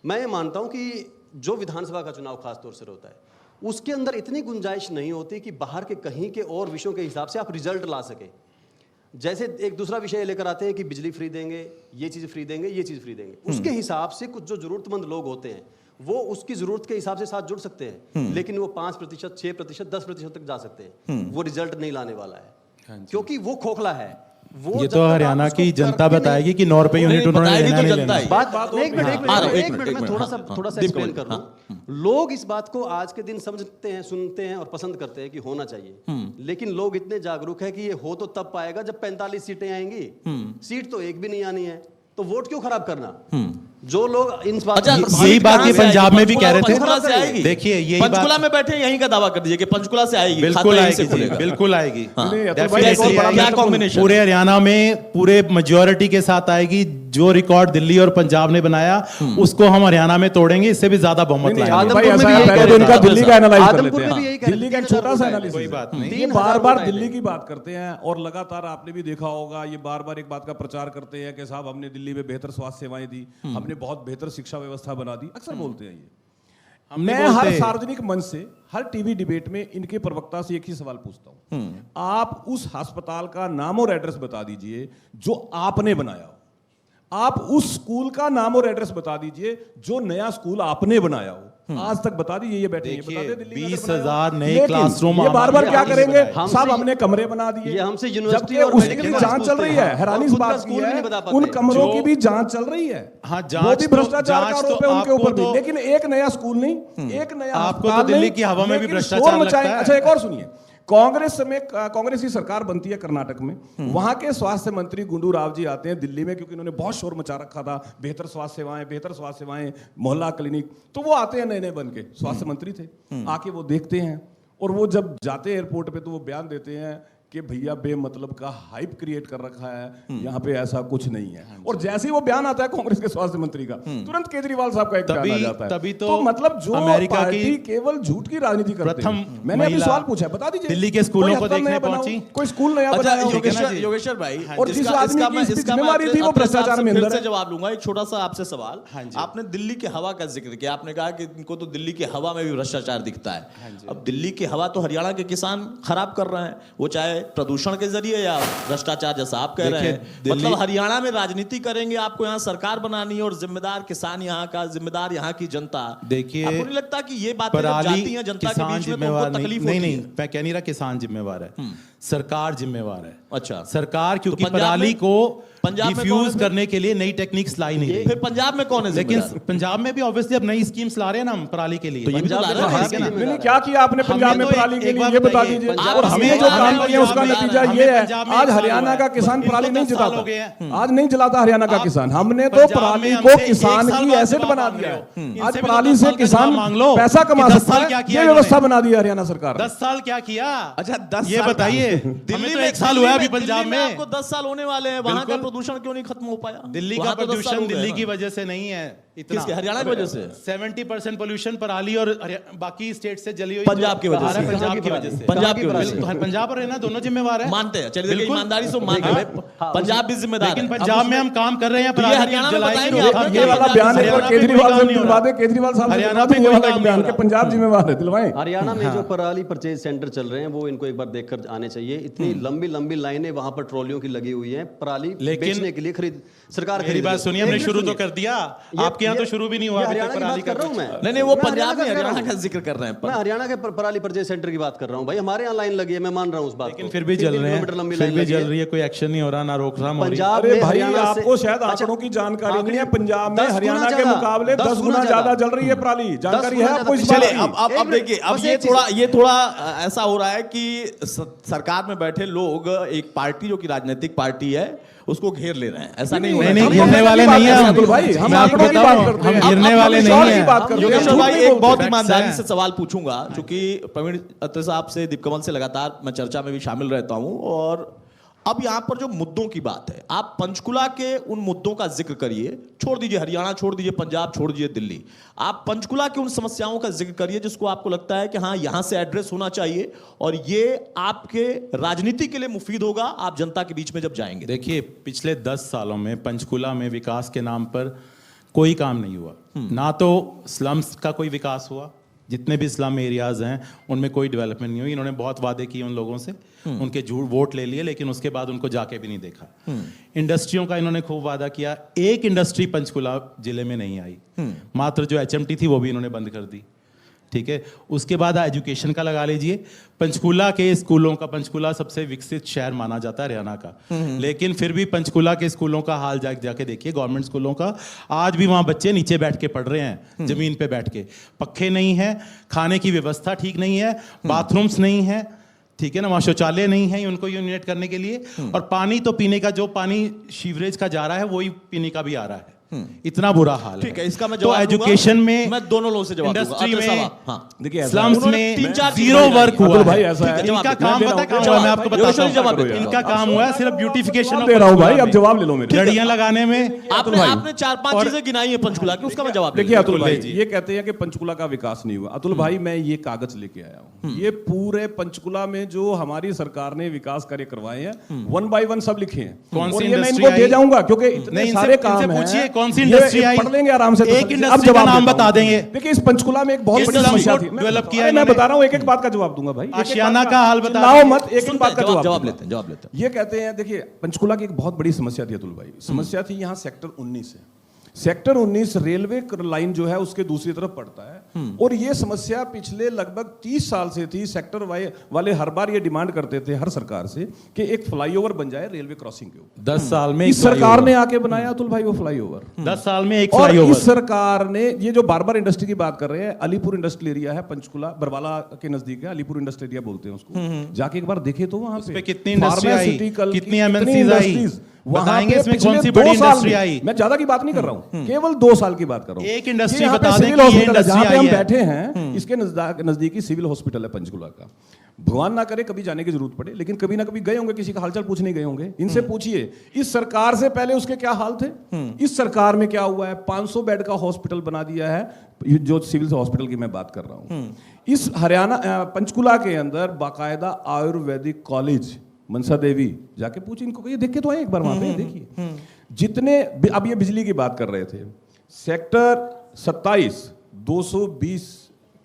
मैं ये मानता हूं कि जो विधानसभा का चुनाव खासतौर से होता है उसके अंदर इतनी गुंजाइश नहीं होती कि बाहर के कहीं के और विषयों के हिसाब से आप रिजल्ट ला सके। जैसे एक दूसरा विषय लेकर आते हैं कि बिजली फ्री देंगे, ये चीज फ्री देंगे, ये चीज फ्री देंगे, उसके हिसाब से कुछ जो जरूरतमंद लोग होते हैं वो उसकी जरूरत के हिसाब से साथ जुड़ सकते हैं, लेकिन वो 5%, 6%, 10% तक जा सकते हैं। वो रिजल्ट नहीं लाने वाला है क्योंकि वो खोखला है। ये तो हरियाणा की जनता बताएगी कि 9 रुपए यूनिट उन्होंने लेना नहीं लेना। एक मिनट मैं थोड़ा सा एक्सप्लेन कर दूं। लोग इस बात को आज के दिन समझते हैं, सुनते हैं और पसंद करते हैं कि होना चाहिए, लेकिन लोग इतने जागरूक है कि ये हो तो तब पाएगा जब 45 सीटें आएंगी। सीट तो एक भी नहीं आनी है, तो वोट क्यों खराब करना? जो लोग इन यही बात ये पंजाब में भी कह रहे थे। देखिए, यही पंचकुला में बैठे यहीं का दावा कर दीजिए कि पंचकुला से आएगी। बिल्कुल आएगी, बिल्कुल आएगी, क्या कॉम्बिनेशन? पूरे हरियाणा में पूरे मेजॉरिटी के साथ आएगी। जो रिकॉर्ड दिल्ली और पंजाब ने बनाया उसको हम हरियाणा में तोड़ेंगे, इससे भी ज्यादा बहुमत लाएंगे। दिल्ली का एनालाइज कर लेते हैं। दिल्ली का एक छोटा सा एनालिसिस, कोई बात नहीं। बार बार दिल्ली की बात करते हैं और लगातार आपने भी देखा होगा ये बार बार एक बात का प्रचार करते हैं कि साहब हमने दिल्ली में बेहतर स्वास्थ्य सेवाएं दी, हमने बहुत बेहतर शिक्षा व्यवस्था बना दी। अक्सर बोलते हैं ये। मैं हर सार्वजनिक मंच से, हर टीवी डिबेट में इनके प्रवक्ता से एक ही सवाल पूछता हूं, आप उस अस्पताल का नाम और एड्रेस बता दीजिए जो आपने बनाया हो। आप उस स्कूल का नाम और एड्रेस बता दीजिए जो नया स्कूल आपने बनाया हो। आज तक बता दीजिए, ये बैठे हैं, देखिए, बता दे दिल्ली में अगर 20,000 बनाया। नए लेकिन क्लासरूम ये बार बार क्या हमारे करेंगे, हमसे- साहब हमने कमरे बना दिए, ये हमसे यूनिवर्सिटी जबकि और उसकी मेडिकल भी कॉलेज जांच चल रही पूछते है। हैं। हैरानी और इस खुद का बात की स्कूल भी नहीं बता है, पाते। उन कमरों जो- की भी जांच चल रही है। हाँ, वो जांच भी तो- भ्रष्टाचार का जांच आरोप तो है उनके आपको ऊपर भी, तो- लेकिन एक नया स्कूल नहीं, एक नया आपको तो अस्पताल दिल्ली नहीं, की हवा में भी लेकिन भ्रष्टाचार शोर मचाएं। लगता है। अच्छा, एक और सुनिए, कांग्रेस की सरकार बनती है कर्नाटक में, वहां के स्वास्थ्य मंत्री गुंडू राव जी आते हैं दिल्ली में, क्योंकि इन्होंने बहुत शोर मचा रखा था, बेहतर स्वास्थ्य सेवाएं, मोहल्ला क्लिनिक, तो वो आते हैं नए नए बन के, स्वास्थ्य मंत्री थे, आके वो देखते हैं, और वो जब जाते हैं एयरपोर्ट पे तो वो बयान देते हैं कि भैया बेमतलब का हाइप क्रिएट कर रखा है, यहाँ पे ऐसा कुछ नहीं है। और जैसे ही वो बयान आता है कांग्रेस के स्वास्थ्य मंत्री का, तुरंत केजरीवाल साहब का एक बयान आ जाता है। तभी तो मतलब जो अमेरिका पार्टी की केवल झूठ की राजनीति करते प्रथम हैं। मैंने अभी महिला सवाल पूछा है, बता दीजिए, दिल्ली के स्कूलों कोई को अस्पताल देखने नया बनाओ, पहुंची। कोई स्कूल नया अच्छा, बनाओ। योगेश्वर भाई, और जिस आदमी की इसकी जिम्मेवारी थी वो भ्रष्टाचार में फिर अंदर से है। जवाब लूंगा। एक छोटा सा आपसे सवाल, आपने दिल्ली की हवा का जिक्र किया, आपने कहा कि इनको तो दिल्ली की हवा में भी भ्रष्टाचार दिखता है। अब दिल्ली की हवा तो हरियाणा के किसान खराब कर रहे हैं, वो चाहे प्रदूषण के जरिए या भ्रष्टाचार, जैसा आप कह रहे हैं। मतलब हरियाणा में राजनीति करेंगे, आपको यहाँ सरकार बनानी है, और जिम्मेदार किसान यहाँ का, जिम्मेदार यहाँ की जनता। देखिए, आपको नहीं लगता कि ये बातें जब जाती हैं जनता के बीच में तो उनको तकलीफ होती है? नहीं, मैं कह नहीं रहा किसान जिम्मेवार है, सरकार जिम्मेवार है। अच्छा, सरकार, क्योंकि तो पंजाब पराली में- को पंजाब में कौन डिफ्यूज है? करने के लिए नई टेक्निक्स लाई नहीं फिर पंजाब में कौन है लेकिन जिम्मेदार? पंजाब में भी ऑब्वियसली अब नई स्कीम्स ला रहे हैं ना हम पराली के लिए। तो ये भी तो ला रहे हैं, हाँ, इसके है ना? लिए। नहीं, क्या किया आपने पंजाब में हमें तो पराली के एक लिए, बात ये बता बताइए। दीजिए। पंजाब और में हमने जो पंजाब काम में किया उसका पंजाब में नतीजा हमें ये है, पंजाब में आज एक साल हरियाणा हुआ का है। किसान इनको पराली नहीं 10 साल हो जिताता, गए हैं। आज नहीं जलाता हरियाणा का आप किसान। हमने तो पंजाब पराली में को हमसे किसान एक साल की बाद एसेट जवाब बना मांग दिया रहे हो। है। इनसे आज भी तो पराली 10 से साल का किसान जवाब मांग लो पैसा कि कमा 10 सकता साल है, क्या किया ये इन्होंने? व्यवस्था बना दी है हरियाणा सरकार ने। 10 साल क्या किया? अच्छा, 10 ये साल बताइए। दिल्ली हमें तो में 1 साल हुआ है अभी दिल्ली पंजाब में में। आपको 10 साल होने वाले हैं, वहां का बिल्कुल। प्रदूषण क्यों नहीं खत्म हो पाया? दिल्ली का वहां तो 10 साल प्रदूषण हो गए दिल्ली ना। की वजह से नहीं है इतना। किसके? हरियाणा की वजह से? 70% पोल्यूशन पराली और बाकी स्टेट से जली हुई पंजाब की वजह से। पंजाब की वजह से। पंजाब की वजह से। बिल्कुल, पंजाब और हरियाणा दोनों जिम्मेवार है। मानते हैं, चलिए देखिए, बिल्कुल। ईमानदारी से मानते हैं, पंजाब भी जिम्मेदार लेकिन है। पंजाब में हम काम कर रहे हैं तो ये पराली हरियाणा की में जलाई की बताएंगे रोकथाम आप, के ये लिए। वाला बयान एक बार हरियाणा पे केजरीवाल कोई से काम नहीं हो दिलवा रहा। दे, केजरीवाल साहब से हरियाणा दिलवा दे, पे ये कोई वाला काम एक नहीं बयान हो के रहा। पंजाब जिम्मेवार है, दिलवाएं। हरियाणा में जो पराली परचेज सेंटर चल रहे हैं वो इनको एक बार देखकर आने चाहिए। इतनी लंबी लंबी लाइनें वहां पर ट्रॉलियों की लगी हुई हैं पराली बेचने के लिए, सरकार मेरी खरीद बात रही है। सुनिए, हमने एक शुरू तो मिनट कर दिया, ये- आपके यहाँ तो ये- शुरू भी नहीं हुआ ये अभी हरियाणा तक की पराली बात का कर रहा हूं कुछ। मैं। नहीं, वो मैं पंजाब में कह रहा हरियाणा हूं। का जिक्र कर रहे हैं। मैं हरियाणा के पराली परचेज सेंटर की बात कर रहा हूं भाई, हमारे यहाँ लाइन लगी है, मैं मान रहा हूं उस बात लेकिन को। फिर भी 3 जल रहे किलोमीटर हैं, लंबी फिर लाइन भी लगी जल है। रही है, कोई एक्शन नहीं हो रहा, ना रोकथाम हो रही। पंजाब अरे में भाई, हरियाणा से- आपको शायद अच्छा, आंकड़ों की जानकारी नहीं है। आंकड़े- पंजाब में 10 हरियाणा गुना के ज्यादा, मुकाबले 10 गुना ज्यादा जल रही है पराली। जानकारी है आपको इस बात चलिए, की? अब देखिए, अब बस ये एक चीज- थोड़ा ऐसा हो रहा है कि सरकार में बैठे लोग एक पार्टी जो कि राजनीतिक पार्टी है उसको घेर ले रहे हैं। ऐसा नहीं होना नहीं, चाहिए। गिरने वाले नहीं है हम। भाई, हम मैं आपको आंकड़ों की बताऊं, बात करते हम हैं। गिरने अब वाले हम नहीं विश्वास की है। बात करते हैं। योगेश्वर हम भाई, झूठ एक नहीं बहुत बोलते। ईमानदारी से सवाल पूछूंगा, क्योंकि प्रवीण अत्रे साहब से, दीपकमल से लगातार मैं चर्चा में भी शामिल रहता हूं, और अब यहां पर जो मुद्दों की बात है, आप पंचकुला के उन मुद्दों का जिक्र करिए। छोड़ दीजिए हरियाणा, छोड़ दीजिए पंजाब, छोड़ दीजिए दिल्ली, आप पंचकुला की उन समस्याओं का जिक्र करिए जिसको आपको लगता है कि हाँ, यहां से एड्रेस होना चाहिए और ये आपके राजनीति के लिए मुफीद होगा, आप जनता के बीच में जब जाएंगे। देखिए, पिछले 10 सालों में पंचकुला में विकास के नाम पर कोई काम नहीं हुआ। ना तो स्लम्स का कोई विकास हुआ, जितने भी स्लम एरियाज हैं उनमें कोई डेवलपमेंट नहीं हुई। इन्होंने बहुत वादे किए उन लोगों से, उनके झूठ वोट ले लिए, लेकिन उसके बाद उनको जाके भी नहीं देखा। इंडस्ट्रियों का इन्होंने खूब वादा किया, एक इंडस्ट्री पंचकुला जिले में नहीं आई। मात्र जो HMT थी वो भी इन्होंने बंद कर दी। ठीक है, उसके बाद एजुकेशन का लगा लीजिए। पंचकुला के स्कूलों का, पंचकुला सबसे विकसित शहर माना जाता है हरियाणा का, लेकिन फिर भी पंचकुला के स्कूलों का हाल जाके देखिए, गवर्नमेंट स्कूलों का। आज भी वहाँ बच्चे नीचे बैठ के पढ़ रहे हैं, जमीन पे बैठ के। पक्खे नहीं है, खाने की व्यवस्था ठीक नहीं है, बाथरूम्स नहीं है, ठीक है ना, वहाँ शौचालय नहीं है उनको यूनिट करने के लिए, और पानी तो पीने का, जो पानी सीवरेज का जा रहा है वही पीने का भी आ रहा है। इतना बुरा हाल ठीक है, इसका मैं तो जवाब दूंगा। एजुकेशन में, मैं दोनों लोगों से जवाब दूंगा। इंडस्ट्री अत्रे साहब, में, हाँ। देखिए, ऐसा स्लम्स उन्होंने में 3-4 जीरो चीजें वर्क बताई। हुआ भाई, है। ऐसा है। इनका मैं काम दे रहा पता हूं, क्या हुआ है, मैं आपको योगेश्वर बताता जी जवाब हूं। देते हैं। इनका काम हुआ है सिर्फ ब्यूटिफिकेशन दे रहा हूं भाई, अब जवाब ले लो मेरे। लड़ियां लगाने में। आपने 4-5 चीजें गिनाई है पंचकुला की, उसका मैं जवाब देखिए लेता अतुल हूं। भाई, ये कहते हैं कि पंचकुला का विकास नहीं हुआ। अतुल भाई, मैं ये कागज लेके आया हूँ, ये पूरे पंचकुला में जो हमारी सरकार ने विकास कार्य करवाए हैं, 1 by 1 सब लिखे हैं। कौन सी और ये मैं इंडस्ट्री इनको दे आई? जाऊंगा, क्योंकि इतने नहीं, सारे इनसे काम हैं। पूछिए कौन सी ये इंडस्ट्री आई? पढ़ लेंगे आराम से। एक अब इंडस्ट्री का जवाब नाम देता बता हूं। देंगे। देखिए, इस पंचकुला में एक बहुत किस बड़ी स्लम समस्या को थी। डेवलप किया मैं इन्होंने? बता रहा हूँ, एक एक बात का जवाब दूंगा भाई। एक-एक आशियाना बात का हाल बता चिल्लाओ दीजिए। मत, एक-एक बात का जवाब जवाब लेते हैं, जवाब लेते हैं। ये कहते हैं, देखिए पंचकुला की एक बहुत बड़ी समस्या थी अतुल भाई। समस्या थी यहाँ सेक्टर 19 है। सेक्टर 19 रेलवे लाइन जो है उसके दूसरी तरफ पड़ता है और ये समस्या पिछले लगभग 30 साल से थी। सेक्टर वाले हर बार ये डिमांड करते थे हर सरकार से कि एक फ्लाईओवर बन जाए रेलवे क्रॉसिंग के ऊपर। 10 साल में इस सरकार ने आके बनाया अतुल भाई वो फ्लाईओवर। 10 साल में एक और फ्लाईओवर। इस सरकार ने ये जो बार बार इंडस्ट्री की बात कर रहे हैं, अलीपुर इंडस्ट्रियल एरिया है, पंचकुला बरवाला के नजदीक है, अलीपुर इंडस्ट्रियल एरिया बोलते हैं उसको। जाके एक बार देखे तो वहां पे कितनी इंडस्ट्री आई, Pharmaceutical कितनी की MNCs आई, वहां बताएंगे पे इसमें पिछले कौन सी 2 बड़ी साल इंडस्ट्री में, आई। मैं ज्यादा की बात नहीं कर रहा हूं, केवल 2 साल की बात कर रहा हूं। एक इंडस्ट्री यहाँ पे बता दें सिविल कि ये हॉस्पिटल है, जहाँ पे इंडस्ट्री हम आई है। बैठे हैं इसके नजदीकी सिविल हॉस्पिटल है पंचकुला का। भगवान ना करे कभी जाने की जरूरत पड़े, लेकिन कभी ना कभी गए होंगे, किसी का हालचाल पूछने गए होंगे। इनसे पूछिए इस सरकार से पहले उसके क्या हाल थे, इस सरकार में क्या हुआ है। 500 बेड का हॉस्पिटल बना दिया है, जो सिविल हॉस्पिटल की मैं बात कर रहा हूं। इस हरियाणा पंचकुला के अंदर बाकायदा आयुर्वेदिक कॉलेज, मनसा देवी जाके पूछिए इनको, ये देख के तो आए एक बार वहां पे देखिए। जितने अब ये बिजली की बात कर रहे थे, सेक्टर 27 220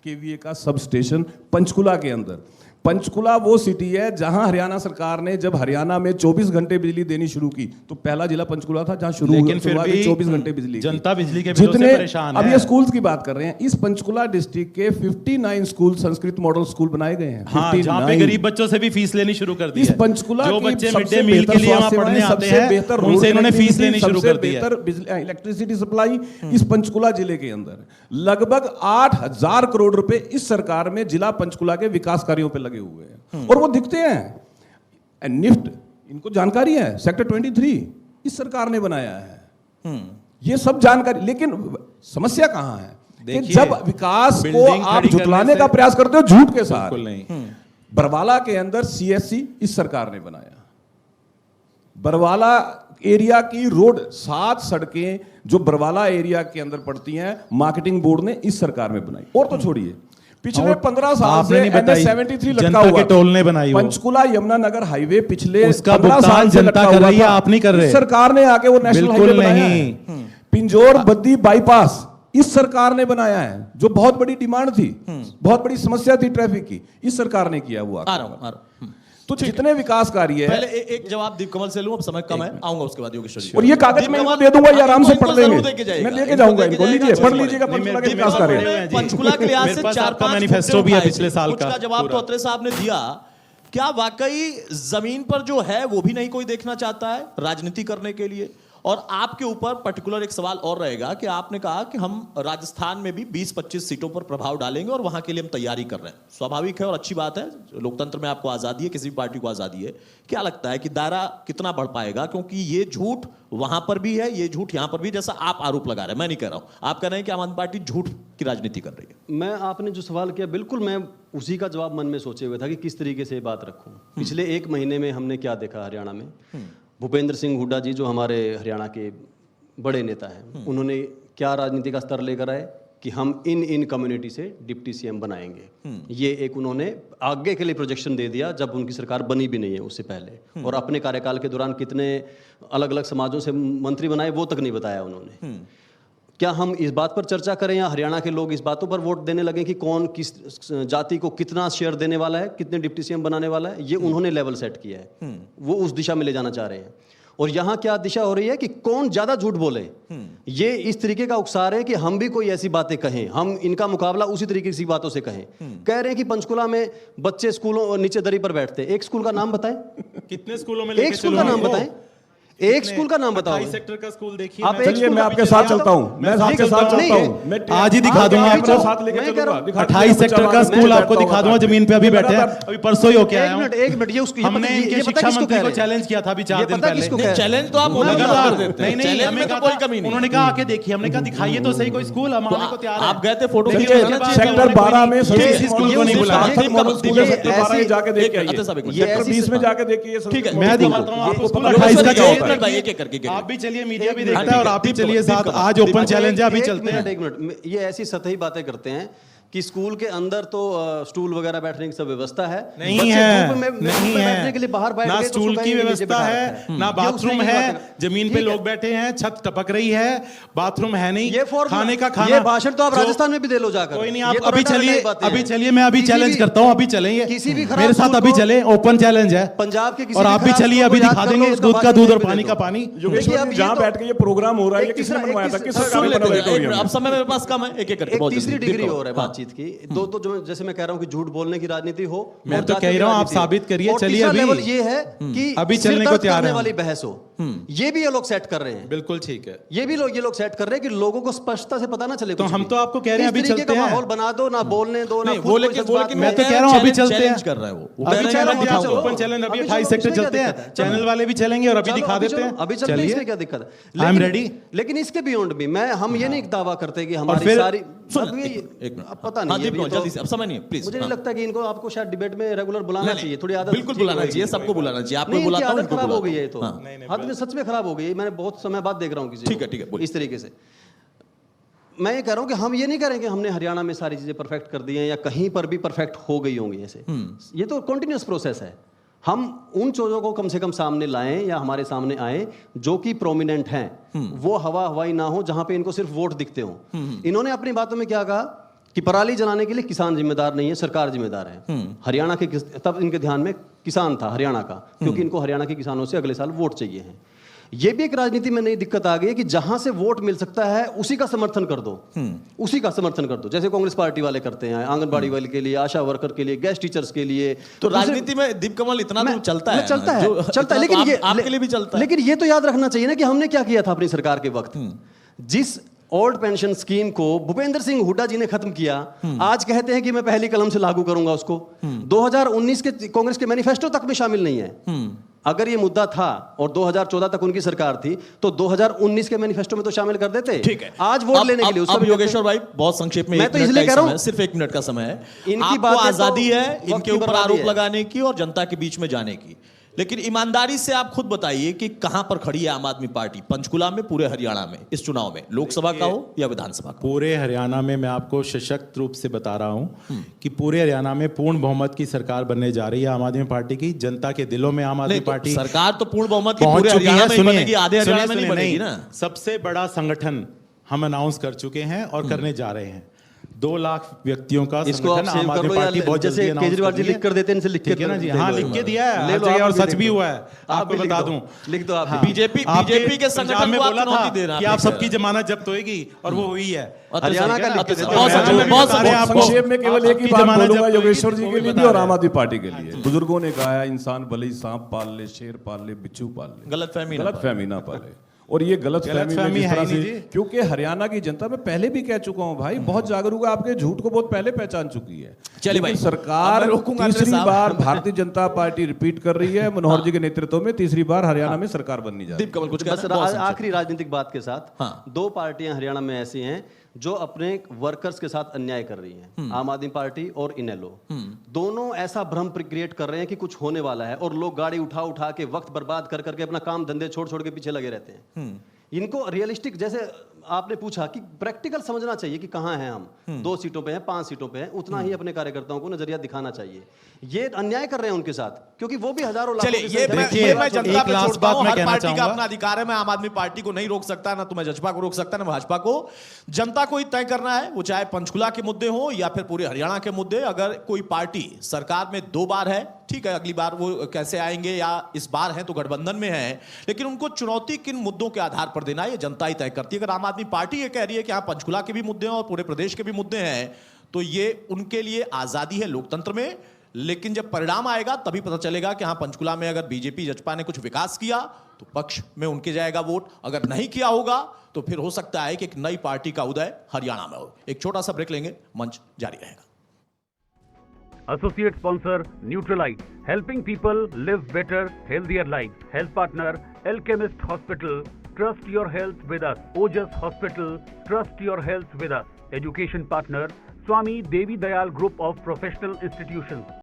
केवीए का सब स्टेशन पंचकुला के अंदर। पंचकुला वो सिटी है जहां हरियाणा सरकार ने जब हरियाणा में 24 घंटे बिजली देनी शुरू की, तो पहला जिला पंचकुला था जहां शुरू लेकिन फिर भी 24 घंटे बिजली जनता बिजली के बिलों से परेशान अब है। ये स्कूल्स की बात कर रहे हैं, इस पंचकुला डिस्ट्रिक्ट के 59 स्कूल संस्कृत मॉडल स्कूल बनाए गए हैं। हाँ, जहाँ पे गरीब बच्चों से भी फीस लेनी शुरू कर दी इस है। पंचकुला जो की बच्चे मिड सबसे डे मील के बेहतर लिए वहाँ स्वास्थ्य पढ़ने सेवाएं, आते सबसे हैं, बेहतर रोड उनसे इन्होंने फीस लेनी शुरू सबसे कर दी है। बेहतर इलेक्ट्रिसिटी सप्लाई इस पंचकुला जिले के अंदर लगभग 8,000 करोड़ रुपए इस सरकार में जिला पंचकुला के विकास कार्यों पे लगे हुए हैं और वो दिखते हैं। निफ्ट इनको जानकारी है, सेक्टर 23 इस सरकार ने बनाया है, ये सब जानकारी। लेकिन समस्या कहां है कि जब विकास को आप झुटलाने का प्रयास करते हो झूठ के साथ। नहीं, बरवाला के अंदर CSC इस सरकार ने बनाया। बरवाला एरिया की रोड 7 सड़कें जो बरवाला एरिया के अंदर पड़ती हैं, मार्केटिंग बोर्ड ने इस सरकार में बनाई। और तो छोड़िए पिछले 15 साल से NH-73 लटका हुआ, टोल ने बनाई वो। पंचकुला यमुनानगर हाईवे पिछले उसका 15 साल से जनता लटका कर हुआ रही है, था। आप नहीं कर रहे। इस सरकार ने आके वो नेशनल हाईवे बनाया है। पिंजौर बद्दी बाईपास इस सरकार ने बनाया है, जो बहुत बड़ी डिमांड थी, बहुत बड़ी समस्या थी ट्रैफिक की, इस सरकार ने किया हुआ। आ रहा हूं। तो जितने विकास कार्य है, पहले एक जवाब दीपकमल से लूं, अब समय कम है, आऊंगा उसके बाद योगेश्वर जी। और ये कागज मैं इनको दे दूंगा, ये आराम से पढ़ लेंगे। मैं लेके जाऊंगा इनको, लीजिए पढ़ लीजिएगा पंचकुला के विकास कार्य। पंचकुला के लिहाज से 4-5 मैनिफेस्टो भी है पिछले साल का जवाब तो अत्रे साहब ने दिया। क्या वाकई जमीन पर जो है वो भी नहीं कोई देखना चाहता है राजनीति करने के लिए? और आपके ऊपर पर्टिकुलर एक सवाल और रहेगा कि आपने कहा कि हम राजस्थान में भी 20-25 सीटों पर प्रभाव डालेंगे और वहां के लिए हम तैयारी कर रहे हैं। स्वाभाविक है और अच्छी बात है, लोकतंत्र में आपको आजादी है, किसी भी पार्टी को आजादी है। क्या लगता है कि दायरा कितना बढ़ पाएगा? क्योंकि ये झूठ वहां पर भी है, ये झूठ यहां पर भी, जैसा आप आरोप लगा रहे हैं, मैं नहीं कह रहा हूं, आप कह रहे हैं कि आम आदमी पार्टी झूठ की राजनीति कर रही है। मैं आपने जो सवाल किया बिल्कुल मैं उसी का जवाब मन में सोचे हुए था कि किस तरीके से बात रखूं। पिछले 1 महीने में हमने क्या देखा हरियाणा में, भूपेंद्र सिंह हुड्डा जी जो हमारे हरियाणा के बड़े नेता हैं, उन्होंने क्या राजनीति का स्तर लेकर आए कि हम इन कम्युनिटी से डिप्टी CM बनाएंगे। ये एक उन्होंने आगे के लिए प्रोजेक्शन दे दिया जब उनकी सरकार बनी भी नहीं है उससे पहले। और अपने कार्यकाल के दौरान कितने अलग अलग समाजों से मंत्री बनाए वो तक नहीं बताया उन्होंने। क्या हम इस बात पर चर्चा करें या हरियाणा के लोग इस बातों पर वोट देने लगे कि कौन किस जाति को कितना शेयर देने वाला है, कितने डिप्टी CM बनाने वाला है? ये उन्होंने लेवल सेट किया है, वो उस दिशा में ले जाना चाह रहे हैं। और यहाँ क्या दिशा हो रही है कि कौन ज्यादा झूठ बोले, ये इस तरीके का उकसार है कि हम भी कोई ऐसी बातें कहें, हम इनका मुकाबला उसी तरीके की बातों से कहें। कह रहे हैं कि पंचकुला में बच्चे स्कूलों और नीचे दरी पर बैठते हैं। एक स्कूल का नाम बताएं, कितने स्कूलों में एक स्कूल का नाम बताएं, एक स्कूल का नाम बताओ। 28 सेक्टर का स्कूल देखिए। आप चलिए मैं आपके साथ चलता हूं, मैं आपके साथ चलता हूं, मैं आज ही दिखा दूंगा आपको। साथ लेके चलूंगा। 28 सेक्टर का स्कूल आपको दिखा दूंगा, जमीन पे अभी बैठे हैं, अभी परसों ही होके आया हूं। एक मिनट ये उसको हमने इनके शिक्षा मंत्री को चैलेंज किया था अभी 4 दिन पहले। चैलेंज तो आप मोदी जी कर देते हैं, नहीं, चैलेंज हमें में तो कहा कोई था, कमी नहीं। उन्होंने कहा आके देखिए, हमने कहा दिखाइए तो सही कोई स्कूल, हम आने को तैयार हैं। आप गए थे फोटो देखिए सेक्टर 12 में किसी स्कूल को नहीं बुलाया। सार्थक मॉडल स्कूल है, सेक्टर 12 में जाके देख के आइए, ये सेक्टर 20 में जाके देखिए। ठीक है, मैं दिखाता हूं आपको स्कूल 28 का चाहिए। आप भी चलिए, मीडिया भी देखता है और आप भी चलिए साथ। आज ओपन चैलेंज है, अभी चलते हैं। एक मिनट ये ऐसी सतही बातें करते हैं कि स्कूल के अंदर तो स्टूल वगैरह बैठने की सब व्यवस्था है, नहीं बच्चे है, धूप में नहीं है, बैठने के लिए बाहर बैठ ना गए तो स्टूल उसको की कहीं नीचे व्यवस्था बैठा है, रखा ना ये बाथरूम उसने है, नहीं बात करा। जमीन पे ठीक है। लोग बैठे हैं, छत टपक रही है, बाथरूम है नहीं, ये खाने का खाना, ये भाषण तो आप जो- राजस्थान में भी दे लो जाकर। कोई नहीं, ये आप तो अभी रटा चलिए, रटाई बातें अभी हैं। चलिए, मैं अभी किसी चैलेंज भी- करता हूँ, अभी चलेंगे किसी भी खराब मेरे साथ, स्कूल अभी को- चले, ओपन चैलेंज है पंजाब के किसी और भी आप भी खराब चलिए, स्कूल को अभी याद दिखा कर लो, देंगे उसका दूध का भाषण दूध और भी दे पानी दो। का पानी। योगेश्वर अब जी ये जहाँ तो- बैठ के ये प्रोग्राम हो रहा है, ये एक किसने तीसरा- बनवाया एक था? तीसरा- किस सुन सरकार लेते ने हैं, बनवाया था? अब समय मेरे पास कम है, एक एक करके एक बहुत तीसरी जल्दी, डिग्री देखो। और है बातचीत की, दो तो जो जैसे मैं कह रहा हूँ कि झूठ बोलने की राजनीति हो, मैं और तो जातियों कह की रहा हूँ, आप राजनीति हो। साबित करिए, और चलिए तीसरा अभी। लेवल ये है कि अभी सिर चलने को दर्द तैयार करने हैं। वाली बहस हो, ये भी ये लोग सेट कर रहे हैं। बिल्कुल ठीक है। ये लोग सेट कर रहे हैं कि लोगों को स्पष्टता से पता ना चले। तो कुछ हम भी। तो आपको कह रहे हैं, इस अभी तरीके चलते का हैं। माहौल बना दो, ना बोलने दो, ना नहीं, खुद वो को लेकिन इस बात में- मैं तो कह रहा हूँ, अभी चलते हैं। चैलेंज कर रहा है वो अभी चलो, चैलेंज अभी चलो। ओपन चैलेंज, अभी अभी 28 चलो, सेक्टर उसमें चलते क्या हैं, दिक्कत है? चैनल वाले भी चलेंगे और अभी चलो, दिखा देते चलो, हैं। अभी चलते हैं, इसमें क्या दिक्कत है? I am ready. लेकिन इसके बियॉन्ड भी हम ये नहीं दावा करते कि हमारी फिर- सारी सुन, अब ये- एक मिनट, अब पता हाँ, नहीं दीप है, नौ, ये तो- जल्दी से, अब समय नहीं है, प्लीज। मुझे हाँ। नहीं लगता कि इनको आपको शायद डिबेट में रेगुलर बुलाना नहीं, चाहिए, थोड़ी आदत बिल्कुल ठीक बुलाना होगी। चाहिए, सबको बुलाना चाहिए, आपको नहीं, इनकी बुलाता हूँ, आदत इनको खराब हो बुलाता गई है ये हूँ। तो, हाँ। हद में सच में खराब हो गई है। मैंने बहुत समय बाद देख रहा हूँ किसी ठीक है, को ठीक है, बोलिए। इस तरीके से। मैं ये कह रहा हूँ कि हम ये नहीं करें कि हमने हरियाणा में सारी चीजें परफेक्ट कर दी हैं या कहीं पर भी परफेक्ट हो गई होंगी ऐसे। ये तो कंटिन्यूअस प्रोसेस है। हम उन चीजों को कम से कम सामने लाएं या हमारे सामने आए जो कि प्रोमिनेंट हैं। वो हवाई ना हो जहां पे इनको सिर्फ वोट दिखते हो। इन्होंने अपनी बातों में क्या कहा कि पराली जलाने के लिए किसान जिम्मेदार नहीं है, सरकार जिम्मेदार है। हरियाणा के तब इनके ध्यान में किसान था हरियाणा का, क्योंकि इनको हरियाणा के किसानों से अगले साल वोट चाहिए हैं। ये भी एक राजनीति में नई दिक्कत आ गई है कि जहां से वोट मिल सकता है उसी का समर्थन कर दो, उसी का समर्थन कर दो। जैसे कांग्रेस पार्टी वाले करते हैं, आंगनबाड़ी वाले के लिए, आशा वर्कर के लिए, गेस्ट टीचर्स के लिए। तो राजनीति में दीप कमल इतना तो चलता है, चलता है, जो- चलता है, इतना लेकिन तो ये आपके लिए भी चलता है। लेकिन ये तो याद रखना चाहिए ना कि हमने क्या किया था अपनी सरकार के वक्त। जिस ओल्ड पेंशन स्कीम को भूपेंद्र सिंह हुड्डा जी ने खत्म किया, आज कहते हैं कि मैं पहली कलम से लागू करूंगा उसको। 2019 के कांग्रेस के मैनिफेस्टो तक में शामिल नहीं है। अगर ये मुद्दा था और 2014 तक उनकी सरकार थी तो 2019 के मैनिफेस्टो में तो शामिल कर देते। ठीक है, आज वोट लेने के लिए उसका अब भी योगेश्वर भाई बहुत संक्षेप में, मैं एक तो मिनट इसलिए का कह रहा समय हूं, है, सिर्फ 1 मिनट का समय है। इनकी आपको बातें तो आजादी है वक्त इनके की ऊपर बर्बादी आरोप है। लगाने की और जनता के बीच में जाने की, लेकिन ईमानदारी से आप खुद बताइए कि कहां पर खड़ी है आम आदमी पार्टी पंचकुला में, पूरे हरियाणा में, इस चुनाव में, लोकसभा का हो या विधानसभा का? पूरे हरियाणा में मैं आपको सशक्त रूप से बता रहा हूं कि पूरे हरियाणा में पूर्ण बहुमत की सरकार बनने जा रही है आम आदमी पार्टी की। जनता के दिलों में आम आदमी नहीं, तो पार्टी सरकार तो पूर्ण बहुमत की पहुंच पूरे चुकी हरियाणा है। में ही बनेगी, आधे सुनिए, हरियाणा में नहीं बनेगी ना। सबसे बड़ा संगठन हम अनाउंस कर चुके हैं और करने जा रहे हैं। 2 लाख व्यक्तियों का इसको आप संगठन सेव आम कर आदमी लो या पार्टी बहुत जैसे जल्दी announce केजरीवाल कर जी रही है। लिख कर देते हैं, इनसे लिख ठीक है ना जी, हाँ लिख के दिया है, ले हर लो, जगह आप और भी सच लिख भी दो। हुआ है, आप आपको भी लिख बता दो। दूं। लिख दो आप भी। बीजेपी आपके के संगठन पंजाब में को आप बोला चुनौती था दे रहे हैं, कि आपने आप कह सबकी रहे जमानत जब्त होगी और वो हुई है। हरियाणा का लिख के देते हैं। बहुत हरियाणा में बहुत बता रहे हैं आपको। संक्षेप में केवल एक ही आपकी बात जमानत बोलूंगा जब्त योगेश्वर होगी, जी वो के भी लिए बता भी और रहे आम हैं। आदमी पार्टी के लिए। बुजुर्गों ने कहा है इंसान भले ही सांप पाल ले, शेर पाल ले, बिच्छू पाल ले, गलतफहमी ना गलतफहमी ना पाले। और ये गलतफहमी में गलतफहमी जिस है तरह ही नहीं से, जी। क्योंकि हरियाणा की जनता मैं पहले भी कह चुका हूं भाई, बहुत जागरूक है, आपके झूठ को बहुत पहले पहचान चुकी है। चलिए भाई, लेकिन अब सरकार मैं रोकूंगा तीसरी साहब। बार भारतीय जनता पार्टी रिपीट कर रही है, मनोहर जी के नेतृत्व में तीसरी बार हरियाणा में सरकार बननी जा रही दीप कमल कुछ बस कहना है? बहुत संक्षेप। आखिरी राजनीतिक बात के साथ, हाँ। 2 पार्टियां हरियाणा में ऐसी हैं जो अपने वर्कर्स के साथ अन्याय कर रही हैं, आम आदमी पार्टी और इनेलो। दोनों ऐसा भ्रम क्रिएट कर रहे हैं कि कुछ होने वाला है और लोग गाड़ी उठा उठा के वक्त बर्बाद कर करके अपना काम धंधे छोड़ छोड़ के पीछे लगे रहते हैं। इनको रियलिस्टिक, जैसे आपने पूछा कि प्रैक्टिकल समझना चाहिए कि कहां हैं हम, 2 सीटों पे हैं, 5 सीटों पे हैं, उतना ही अपने कार्यकर्ताओं को नजरिया दिखाना चाहिए। ये अन्याय कर रहे हैं उनके साथ, क्योंकि वो भी हजारों लाखों चलिए की ये संख्या में- देखिए, ये मैं जनता एक पे लास्ट छोड़ता बात हूं, मैं हर कहना पार्टी का चाहूंगा। अपना अधिकार है, मैं आम आदमी पार्टी को नहीं रोक सकता, ना तो मैं जजपा को रोक सकता, ना भाजपा को। जनता को ही तय करना है, वो चाहे पंचकुला के मुद्दे हो या फिर पूरे हरियाणा के मुद्दे। अगर कोई पार्टी सरकार में 2 बार है, ठीक है, अगली बार वो कैसे आएंगे या इस बार है तो गठबंधन में है, लेकिन उनको चुनौती किन मुद्दों के आधार पर देना है ये जनता ही तय करती है। अगर आम आदमी पार्टी ये कह रही है कि हाँ पंचकुला के भी मुद्दे हैं और पूरे प्रदेश के भी मुद्दे हैं, तो ये उनके लिए आजादी है लोकतंत्र में। लेकिन जब परिणाम आएगा तभी पता चलेगा कि हाँ पंचकुला में अगर बीजेपी जजपा ने कुछ विकास किया तो पक्ष में उनके जाएगा वोट, अगर नहीं किया होगा तो फिर हो सकता है कि एक नई पार्टी का उदय हरियाणा में हो। एक छोटा सा ब्रेक लेंगे, मंच जारी रहेगा। Associate sponsor Neutralite, helping people live better, healthier lives. Health partner Alchemist Hospital. Trust your health with us. Ojas Hospital. Trust your health with us. Education partner Swami Devi Dayal Group of Professional Institutions.